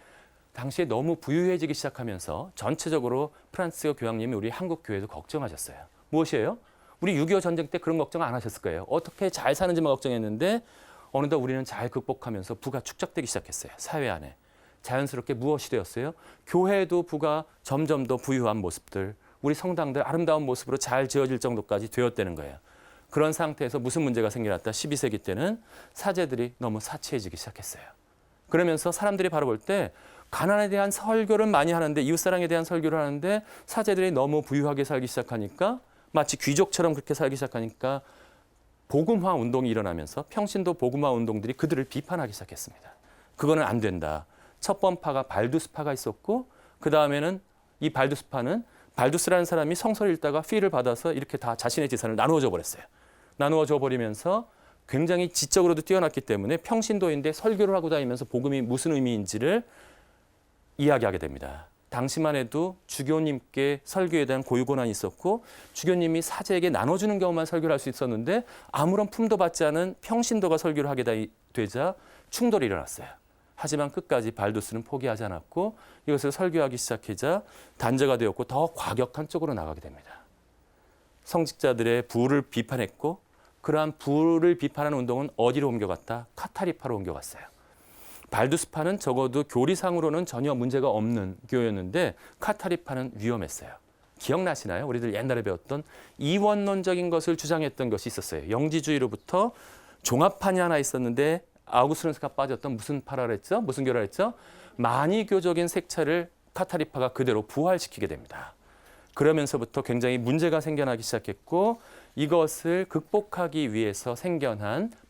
당시에 너무 부유해지기 시작하면서 전체적으로 프란치스코 교황님이 우리 한국 교회도 걱정하셨어요. 무엇이에요? 우리 6.25 전쟁 때 그런 걱정 안 하셨을 거예요. 어떻게 잘 사는지만 걱정했는데 어느덧 우리는 잘 극복하면서 부가 축적되기 시작했어요. 사회 안에. 자연스럽게 무엇이 되었어요? 교회도 부가 점점 더 부유한 모습들, 우리 성당들 아름다운 모습으로 잘 지어질 정도까지 되었다는 거예요. 그런 상태에서 무슨 문제가 생겨났다? 12세기 때는 사제들이 너무 사치해지기 시작했어요. 그러면서 사람들이 바라볼 때 가난에 대한 설교를 많이 하는데 이웃사랑에 대한 설교를 하는데 사제들이 너무 부유하게 살기 시작하니까 마치 귀족처럼 그렇게 살기 시작하니까 복음화 운동이 일어나면서 평신도 복음화 운동들이 그들을 비판하기 시작했습니다. 그거는 안 된다. 첫 번파가 발두스파가 있었고 그 다음에는 이 발두스파는 발두스라는 사람이 성서를 읽다가 피를 받아서 이렇게 다 자신의 재산을 나누어 줘 버렸어요. 나누어 줘 버리면서 굉장히 지적으로도 뛰어났기 때문에 평신도인데 설교를 하고 다니면서 복음이 무슨 의미인지를 이야기하게 됩니다. 당시만 해도 주교님께 설교에 대한 고유고난이 있었고 주교님이 사제에게 나눠주는 경우만 설교를 할 수 있었는데 아무런 품도 받지 않은 평신도가 설교를 하게 되자 충돌이 일어났어요. 하지만 끝까지 발두스는 포기하지 않았고 이것을 설교하기 시작하자 단죄가 되었고 더 과격한 쪽으로 나가게 됩니다. 성직자들의 부를 비판했고 그러한 부를 비판하는 운동은 어디로 옮겨갔다? 카타리파로 옮겨갔어요. 발두스파는 적어도 교리상으로는 전혀 문제가 없는 교회였는데 카타리파는 위험했어요. 기억나시나요? 우리들 옛날에 배웠던 이원론적인 것을 주장했던 것이 있었어요. 영지주의로부터 종합판이 하나 있었는데 아우구스티누스가 빠졌던 무슨 파라 그랬죠? 무슨 교라 그랬죠? 만이교적인 색채를 카타리파가 그대로 부활시키게 됩니다. 그러면서부터 굉장히 문제가 생겨나기 시작했고 이것을 극복하기 위해서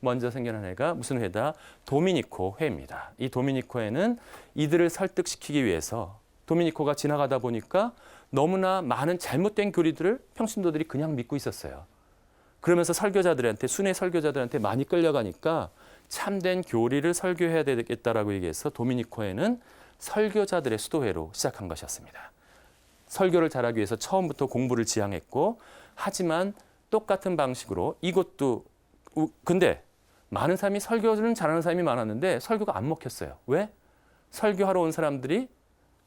먼저 생겨난 회가 무슨 회다? 도미니코 회입니다. 이 도미니코 회는 이들을 설득시키기 위해서 도미니코가 지나가다 보니까 너무나 많은 잘못된 교리들을 평신도들이 그냥 믿고 있었어요. 그러면서 순회 설교자들한테 많이 끌려가니까 참된 교리를 설교해야 되겠다라고 얘기해서 도미니코회는 설교자들의 수도회로 시작한 것이었습니다. 설교를 잘하기 위해서 처음부터 공부를 지향했고 하지만 똑같은 방식으로 이것도 근데 많은 사람이 설교를 잘하는 사람이 많았는데 설교가 안 먹혔어요. 왜? 설교하러 온 사람들이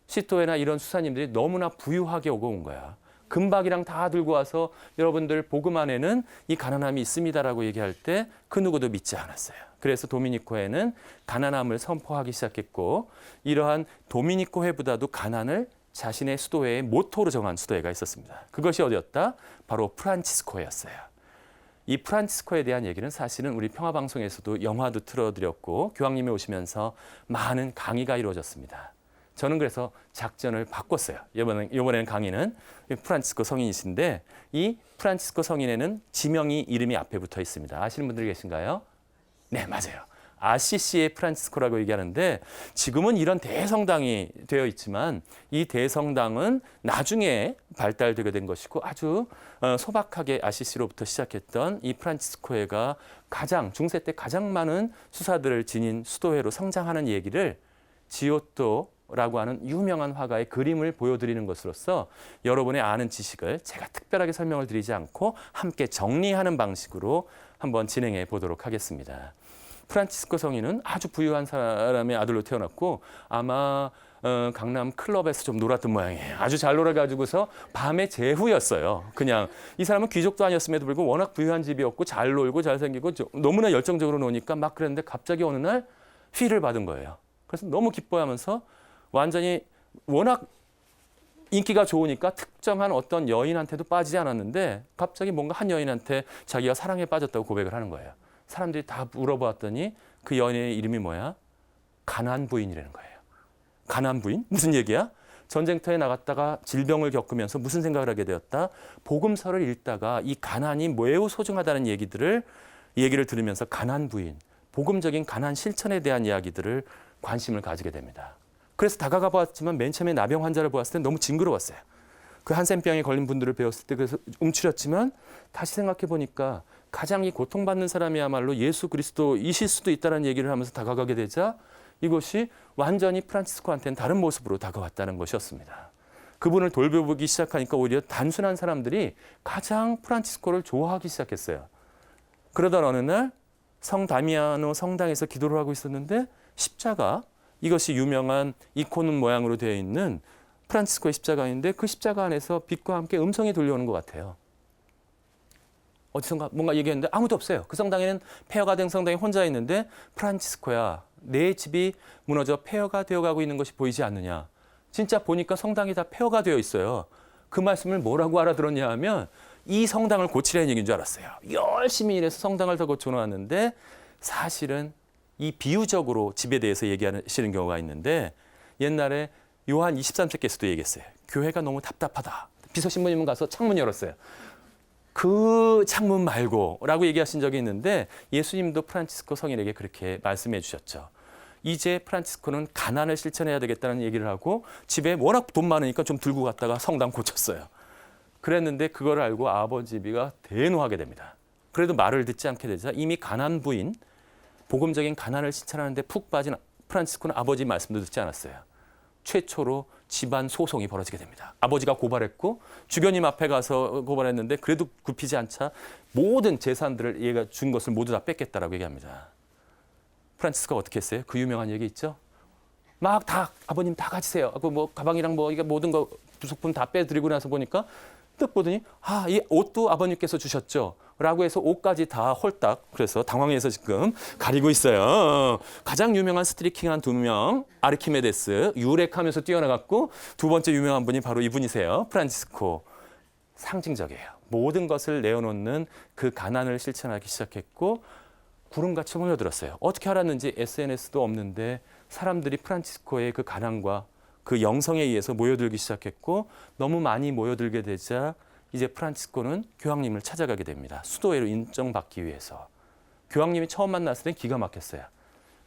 시토회나 이런 수사님들이 너무나 부유하게 오고 온 거야. 금박이랑 다 들고 와서 여러분들 복음 안에는 이 가난함이 있습니다라고 얘기할 때 그 누구도 믿지 않았어요. 그래서 도미니코회는 가난함을 선포하기 시작했고 이러한 도미니코회보다도 가난을 자신의 수도회의 모토로 정한 수도회가 있었습니다. 그것이 어디였다? 바로 프란치스코회였어요. 이 프란치스코에 대한 얘기는 사실은 우리 평화방송에서도 영화도 틀어드렸고 교황님이 오시면서 많은 강의가 이루어졌습니다. 저는 그래서 작전을 바꿨어요. 이번에는 강의는 프란치스코 성인이신데 이 프란치스코 성인에는 지명이 이름이 앞에 붙어 있습니다. 아시는 분들 계신가요? 네, 맞아요. 아시시의 프란치스코라고 얘기하는데 지금은 이런 대성당이 되어 있지만 이 대성당은 나중에 발달되게 된 것이고 아주 소박하게 아시시로부터 시작했던 이 프란치스코회가 중세 때 가장 많은 수사들을 지닌 수도회로 성장하는 얘기를 지오토라고 하는 유명한 화가의 그림을 보여드리는 것으로서 여러분의 아는 지식을 제가 특별하게 설명을 드리지 않고 함께 정리하는 방식으로 한번 진행해 보도록 하겠습니다. 프란치스코 성인은 아주 부유한 사람의 아들로 태어났고 아마 강남 클럽에서 좀 놀았던 모양이에요. 아주 잘 놀아가지고서 밤에 제후였어요. 그냥 이 사람은 귀족도 아니었음에도 불구하고 워낙 부유한 집이었고 잘 놀고 잘생기고 너무나 열정적으로 노니까 막 그랬는데 갑자기 어느 날 휘를 받은 거예요. 그래서 너무 기뻐하면서 완전히 워낙 인기가 좋으니까 특정한 어떤 여인한테도 빠지지 않았는데 갑자기 뭔가 한 여인한테 자기가 사랑에 빠졌다고 고백을 하는 거예요. 사람들이 다 물어보았더니 그 여인의 이름이 뭐야? 가나안 부인이라는 거예요. 가나안 부인? 무슨 얘기야? 전쟁터에 나갔다가 질병을 겪으면서 무슨 생각을 하게 되었다? 복음서를 읽다가 이 가나안이 매우 소중하다는 얘기를 들으면서 가나안 부인, 복음적인 가나안 실천에 대한 이야기들을 관심을 가지게 됩니다. 그래서 다가가 보았지만 맨 처음에 나병 환자를 보았을 때 너무 징그러웠어요. 그 한센병에 걸린 분들을 배웠을 때 그래서 움츠렸지만 다시 생각해 보니까 가장 이 고통받는 사람이야말로 예수 그리스도이실 수도 있다는 얘기를 하면서 다가가게 되자 이것이 완전히 프란치스코한테는 다른 모습으로 다가왔다는 것이었습니다. 그분을 돌보기 시작하니까 오히려 단순한 사람들이 가장 프란치스코를 좋아하기 시작했어요. 그러던 어느 날 성 다미아노 성당에서 기도를 하고 있었는데 십자가, 이것이 유명한 이콘 모양으로 되어 있는 프란치스코의 십자가인데 그 십자가 안에서 빛과 함께 음성이 들려오는 것 같아요. 어디선가 뭔가 얘기했는데 아무도 없어요. 그 성당에는 폐허가 된 성당에 혼자 있는데 프란치스코야, 내 집이 무너져 폐허가 되어가고 있는 것이 보이지 않느냐. 진짜 보니까 성당이 다 폐허가 되어 있어요. 그 말씀을 뭐라고 알아들었냐 하면 이 성당을 고치라는 얘기인 줄 알았어요. 열심히 일해서 성당을 더 고쳐놓았는데 사실은 이 비유적으로 집에 대해서 얘기하시는 경우가 있는데 옛날에 요한 23세께서도 얘기했어요. 교회가 너무 답답하다. 비서신부님은 가서 창문 열었어요. 그 창문 말고 라고 얘기하신 적이 있는데 예수님도 프란치스코 성인에게 그렇게 말씀해 주셨죠. 이제 프란치스코는 가난을 실천해야 되겠다는 얘기를 하고 집에 워낙 돈 많으니까 좀 들고 갔다가 성당 고쳤어요. 그랬는데 그걸 알고 아버지가 대노하게 됩니다. 그래도 말을 듣지 않게 되자 이미 가난 부인, 복음적인 가난을 실천하는데 푹 빠진 프란치스코는 아버지 말씀도 듣지 않았어요. 최초로 집안 소송이 벌어지게 됩니다. 아버지가 고발했고 주교님 앞에 가서 고발했는데 그래도 굽히지 않자 모든 재산들을 얘가 준 것을 모두 다 뺏겠다라고 얘기합니다. 프란치스코가 어떻게 했어요? 그 유명한 얘기 있죠? 막 다 아버님 다 가지세요. 그 뭐 가방이랑 뭐 이게 모든 거 부속품 다 빼드리고 나서 보니까 딱 보더니 이 옷도 아버님께서 주셨죠. 라고 해서 옷까지 다 홀딱 그래서 당황해서 지금 가리고 있어요. 가장 유명한 스트리킹한 두 명, 아르키메데스, 유렉하면서 뛰어나갔고 두 번째 유명한 분이 바로 이분이세요. 프란치스코. 상징적이에요. 모든 것을 내어놓는 그 가난을 실천하기 시작했고 구름같이 몰려들었어요. 어떻게 알았는지 SNS도 없는데 사람들이 프란치스코의 그 가난과 그 영성에 의해서 모여들기 시작했고 너무 많이 모여들게 되자 이제 프란치스코는 교황님을 찾아가게 됩니다. 수도회로 인정받기 위해서. 교황님이 처음 만났을 땐 기가 막혔어요.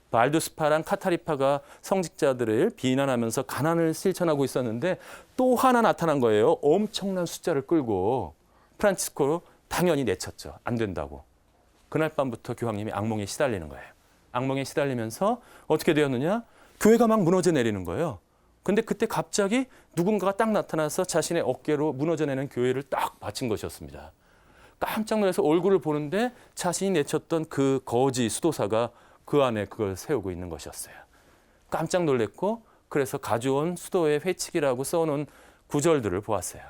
발두스파랑 카타리파가 성직자들을 비난하면서 가난을 실천하고 있었는데 또 하나 나타난 거예요. 엄청난 숫자를 끌고 프란치스코 당연히 내쳤죠. 안 된다고. 그날 밤부터 교황님이 악몽에 시달리는 거예요. 악몽에 시달리면서 어떻게 되었느냐? 교회가 막 무너져 내리는 거예요. 근데 그때 갑자기 누군가가 딱 나타나서 자신의 어깨로 무너져 내는 교회를 딱 받친 것이었습니다. 깜짝 놀라서 얼굴을 보는데 자신이 내쳤던 그 거지 수도사가 그 안에 그걸 세우고 있는 것이었어요. 깜짝 놀랐고 그래서 가져온 수도의 회칙이라고 써놓은 구절들을 보았어요.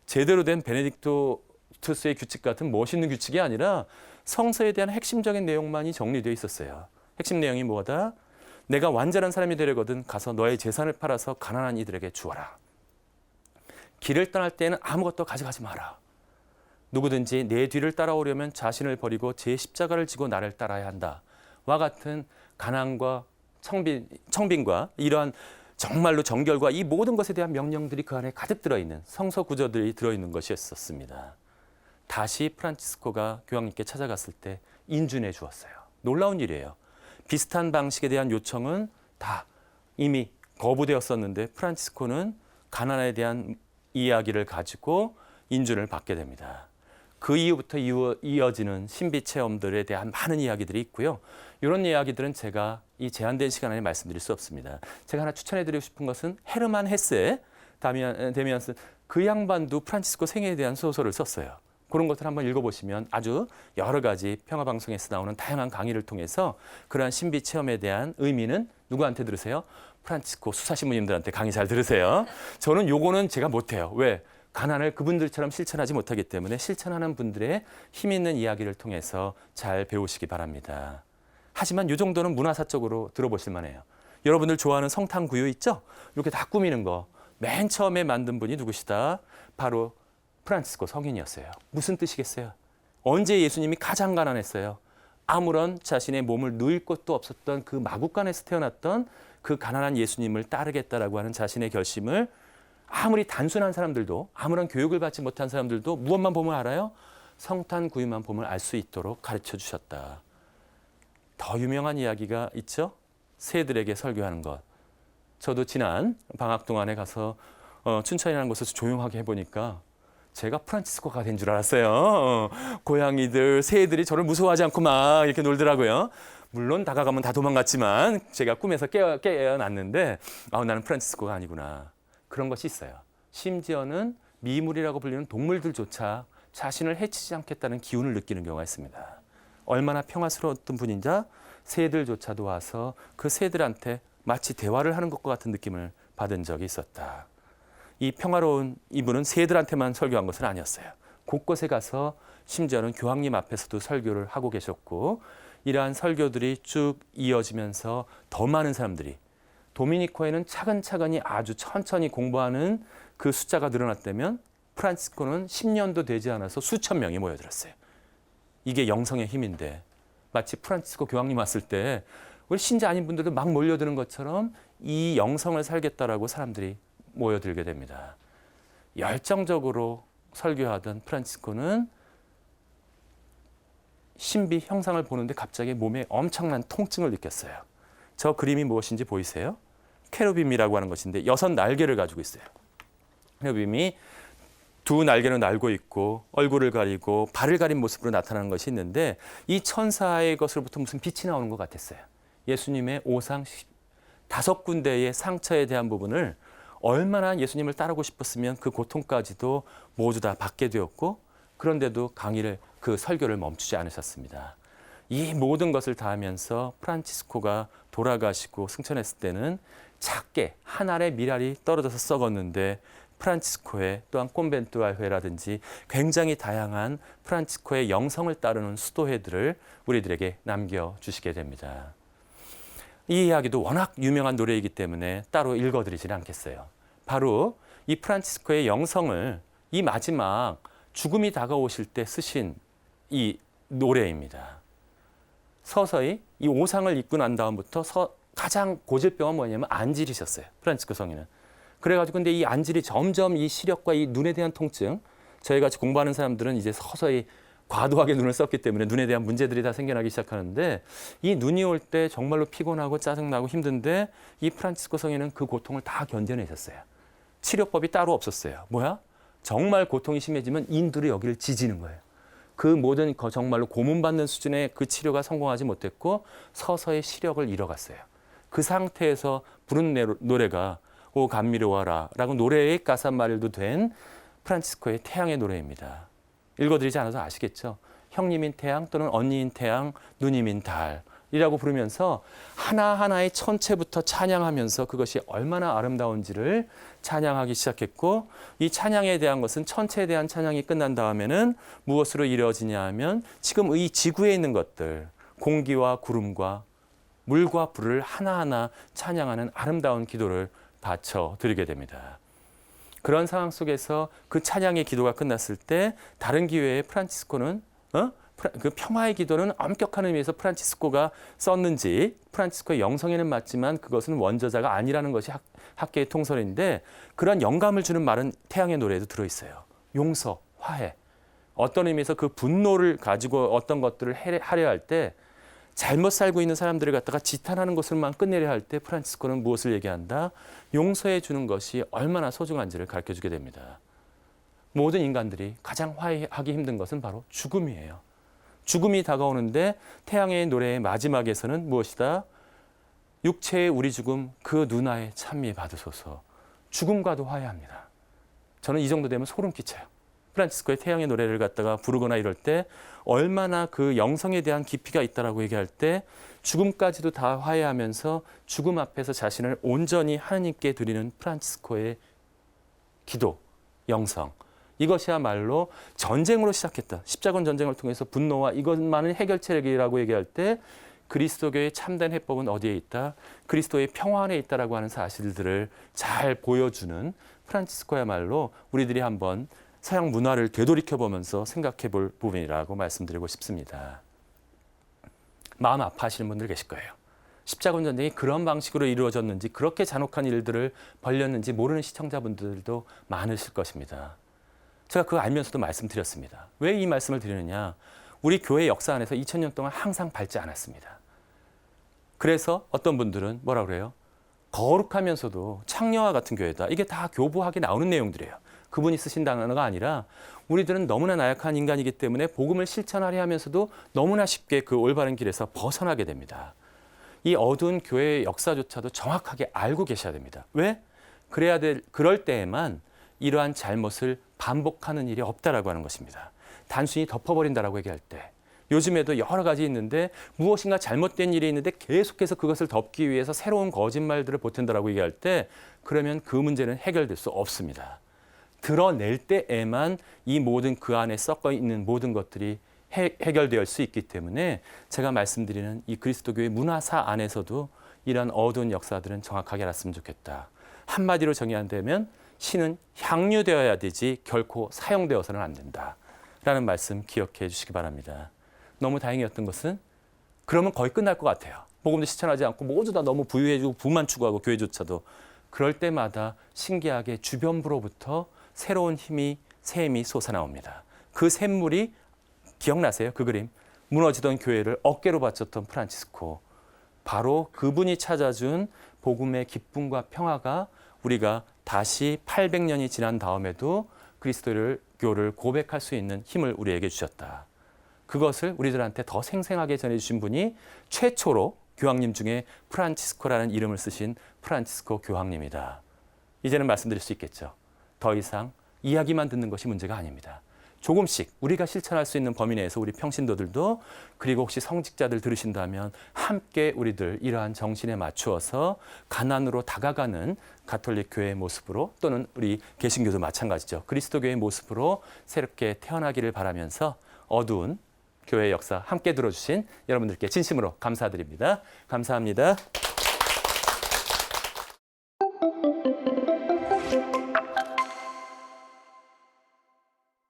제대로 된 베네딕토스의 규칙 같은 멋있는 규칙이 아니라 성서에 대한 핵심적인 내용만이 정리되어 있었어요. 핵심 내용이 뭐다? 내가 완전한 사람이 되려거든 가서 너의 재산을 팔아서 가난한 이들에게 주어라. 길을 떠날 때에는 아무것도 가져가지 마라. 누구든지 내 뒤를 따라오려면 자신을 버리고 제 십자가를 지고 나를 따라야 한다. 와 같은 가난과 청빈과 이러한 정말로 정결과 이 모든 것에 대한 명령들이 그 안에 가득 들어있는 성서 구절들이 들어있는 것이었습니다. 다시 프란치스코가 교황님께 찾아갔을 때 인준해 주었어요. 놀라운 일이에요. 비슷한 방식에 대한 요청은 다 이미 거부되었었는데 프란치스코는 가난에 대한 이야기를 가지고 인준을 받게 됩니다. 그 이후부터 이어지는 신비 체험들에 대한 많은 이야기들이 있고요. 이런 이야기들은 제가 이 제한된 시간 안에 말씀드릴 수 없습니다. 제가 하나 추천해드리고 싶은 것은 헤르만 헤세, 데미안스 그 양반도 프란치스코 생애에 대한 소설을 썼어요. 그런 것을 한번 읽어보시면 아주 여러 가지 평화방송에서 나오는 다양한 강의를 통해서 그러한 신비 체험에 대한 의미는 누구한테 들으세요? 프란치스코 수사신부님들한테 강의 잘 들으세요. 저는 요거는 제가 못해요. 왜? 가난을 그분들처럼 실천하지 못하기 때문에 실천하는 분들의 힘 있는 이야기를 통해서 잘 배우시기 바랍니다. 하지만 이 정도는 문화사적으로 들어보실 만해요. 여러분들 좋아하는 성탄구유 있죠? 이렇게 다 꾸미는 거. 맨 처음에 만든 분이 누구시다? 바로 프란치스코 성인이었어요. 무슨 뜻이겠어요? 언제 예수님이 가장 가난했어요? 아무런 자신의 몸을 누일 것도 없었던 그 마구간에서 태어났던 그 가난한 예수님을 따르겠다라고 하는 자신의 결심을 아무리 단순한 사람들도 아무런 교육을 받지 못한 사람들도 무엇만 보면 알아요? 성탄구유만 보면 알 수 있도록 가르쳐 주셨다. 더 유명한 이야기가 있죠? 새들에게 설교하는 것. 저도 지난 방학 동안에 가서 춘천이라는 곳에서 조용하게 해보니까 제가 프란치스코가 된 줄 알았어요. 고양이들, 새들이 저를 무서워하지 않고 막 이렇게 놀더라고요. 물론 다가가면 다 도망갔지만 제가 꿈에서 깨어났는데 나는 프란치스코가 아니구나. 그런 것이 있어요. 심지어는 미물이라고 불리는 동물들조차 자신을 해치지 않겠다는 기운을 느끼는 경우가 있습니다. 얼마나 평화스러웠던 분인자 새들조차도 와서 그 새들한테 마치 대화를 하는 것과 같은 느낌을 받은 적이 있었다. 이 평화로운 이분은 새들한테만 설교한 것은 아니었어요. 곳곳에 가서 심지어는 교황님 앞에서도 설교를 하고 계셨고 이러한 설교들이 쭉 이어지면서 더 많은 사람들이 도미니코에는 차근차근히 아주 천천히 공부하는 그 숫자가 늘어났다면 프란치스코는 10년도 되지 않아서 수천 명이 모여들었어요. 이게 영성의 힘인데 마치 프란치스코 교황님 왔을 때 우리 신자 아닌 분들도 막 몰려드는 것처럼 이 영성을 살겠다라고 사람들이 모여들게 됩니다. 열정적으로 설교하던 프란치스코는 신비 형상을 보는데 갑자기 몸에 엄청난 통증을 느꼈어요. 저 그림이 무엇인지 보이세요? 케루빔이라고 하는 것인데 6날개를 가지고 있어요. 케루빔이 2날개는 날고 있고 얼굴을 가리고 발을 가린 모습으로 나타나는 것이 있는데 이 천사의 것으로부터 무슨 빛이 나오는 것 같았어요. 예수님의 오상 5군데의 상처에 대한 부분을 얼마나 예수님을 따르고 싶었으면 그 고통까지도 모두 다 받게 되었고 그런데도 강의를 그 설교를 멈추지 않으셨습니다. 이 모든 것을 다 하면서 프란치스코가 돌아가시고 승천했을 때는 작게 한 알의 밀알이 떨어져서 썩었는데 프란치스코의 또한 콘벤투아회라든지 굉장히 다양한 프란치스코의 영성을 따르는 수도회들을 우리들에게 남겨주시게 됩니다. 이 이야기도 워낙 유명한 노래이기 때문에 따로 읽어드리지는 않겠어요. 바로 이 프란치스코의 영성을 이 마지막 죽음이 다가오실 때 쓰신 이 노래입니다. 서서히 이 오상을 입고 난 다음부터 가장 고질병은 뭐냐면 안질이셨어요. 프란치스코 성인은. 그래가지고 근데 이 안질이 점점 이 시력과 이 눈에 대한 통증, 저희 같이 공부하는 사람들은 이제 서서히 과도하게 눈을 썼기 때문에 눈에 대한 문제들이 다 생겨나기 시작하는데 이 눈이 올 때 정말로 피곤하고 짜증나고 힘든데 이 프란치스코 성인은 그 고통을 다 견뎌내셨어요. 치료법이 따로 없었어요. 뭐야? 정말 고통이 심해지면 인두로 여기를 지지는 거예요. 그 모든 정말로 고문받는 수준의 그 치료가 성공하지 못했고 서서히 시력을 잃어갔어요. 그 상태에서 부른 노래가 오 감미로워라 라고 노래의 가사말도 된 프란치스코의 태양의 노래입니다. 읽어드리지 않아서 아시겠죠? 형님인 태양 또는 언니인 태양, 누님인 달이라고 부르면서 하나하나의 천체부터 찬양하면서 그것이 얼마나 아름다운지를 찬양하기 시작했고 이 찬양에 대한 것은 천체에 대한 찬양이 끝난 다음에는 무엇으로 이루어지냐 하면 지금 이 지구에 있는 것들, 공기와 구름과 물과 불을 하나하나 찬양하는 아름다운 기도를 바쳐드리게 됩니다. 그런 상황 속에서 그 찬양의 기도가 끝났을 때 다른 기회에 프란치스코는 그 평화의 기도는 엄격한 의미에서 프란치스코가 썼는지 프란치스코의 영성에는 맞지만 그것은 원저자가 아니라는 것이 학계의 통설인데 그런 영감을 주는 말은 태양의 노래에도 들어있어요. 용서, 화해. 어떤 의미에서 그 분노를 가지고 어떤 것들을 하려 할 때 잘못 살고 있는 사람들을 갖다가 지탄하는 것으로만 끝내려 할 때 프란치스코는 무엇을 얘기한다? 용서해 주는 것이 얼마나 소중한지를 가르쳐주게 됩니다. 모든 인간들이 가장 화해하기 힘든 것은 바로 죽음이에요. 죽음이 다가오는데 태양의 노래의 마지막에서는 무엇이다? 육체의 우리 죽음 그 누나의 찬미 받으소서. 죽음과도 화해합니다. 저는 이 정도 되면 소름 끼쳐요. 프란치스코의 태양의 노래를 갖다가 부르거나 이럴 때 얼마나 그 영성에 대한 깊이가 있다라고 얘기할 때 죽음까지도 다 화해하면서 죽음 앞에서 자신을 온전히 하나님께 드리는 프란치스코의 기도, 영성. 이것이야말로 전쟁으로 시작했다. 십자군 전쟁을 통해서 분노와 이것만은 해결책이라고 얘기할 때 그리스도교의 참된 해법은 어디에 있다? 그리스도의 평화 안에 있다라고 하는 사실들을 잘 보여주는 프란치스코야말로 우리들이 한번 서양 문화를 되돌이켜 보면서 생각해 볼 부분이라고 말씀드리고 싶습니다. 마음 아파하시는 분들 계실 거예요. 십자군 전쟁이 그런 방식으로 이루어졌는지 그렇게 잔혹한 일들을 벌였는지 모르는 시청자분들도 많으실 것입니다. 제가 그거 알면서도 말씀드렸습니다. 왜 이 말씀을 드리느냐? 우리 교회 역사 안에서 2000년 동안 항상 밟지 않았습니다. 그래서 어떤 분들은 뭐라 그래요? 거룩하면서도 창녀와 같은 교회다. 이게 다 교부하게 나오는 내용들이에요. 그분이 쓰신 단어가 아니라 우리들은 너무나 나약한 인간이기 때문에 복음을 실천하려 하면서도 너무나 쉽게 그 올바른 길에서 벗어나게 됩니다. 이 어두운 교회의 역사조차도 정확하게 알고 계셔야 됩니다. 왜? 그럴 때에만 이러한 잘못을 반복하는 일이 없다라고 하는 것입니다. 단순히 덮어버린다라고 얘기할 때 요즘에도 여러 가지 있는데 무엇인가 잘못된 일이 있는데 계속해서 그것을 덮기 위해서 새로운 거짓말들을 보탠다라고 얘기할 때 그러면 그 문제는 해결될 수 없습니다. 드러낼 때에만 이 모든 그 안에 섞여 있는 모든 것들이 해결될 수 있기 때문에 제가 말씀드리는 이 그리스도교의 문화사 안에서도 이러한 어두운 역사들은 정확하게 알았으면 좋겠다. 한마디로 정의한다면 신은 향유되어야 되지 결코 사용되어서는 안 된다. 라는 말씀 기억해 주시기 바랍니다. 너무 다행이었던 것은 그러면 거의 끝날 것 같아요. 복음도 실천하지 않고 모두 다 너무 부유해지고 부만 추구하고 교회조차도 그럴 때마다 신기하게 주변부로부터 새로운 힘이 샘이 솟아나옵니다. 그 샘물이 기억나세요? 그 그림. 무너지던 교회를 어깨로 받쳤던 프란치스코. 바로 그분이 찾아준 복음의 기쁨과 평화가 우리가 다시 800년이 지난 다음에도 그리스도교를 고백할 수 있는 힘을 우리에게 주셨다. 그것을 우리들한테 더 생생하게 전해주신 분이 최초로 교황님 중에 프란치스코라는 이름을 쓰신 프란치스코 교황님이다. 이제는 말씀드릴 수 있겠죠. 더 이상 이야기만 듣는 것이 문제가 아닙니다. 조금씩 우리가 실천할 수 있는 범위 내에서 우리 평신도들도 그리고 혹시 성직자들 들으신다면 함께 우리들 이러한 정신에 맞추어서 가난으로 다가가는 가톨릭 교회의 모습으로 또는 우리 개신교도 마찬가지죠. 그리스도교의 모습으로 새롭게 태어나기를 바라면서 어두운 교회의 역사 함께 들어주신 여러분들께 진심으로 감사드립니다. 감사합니다.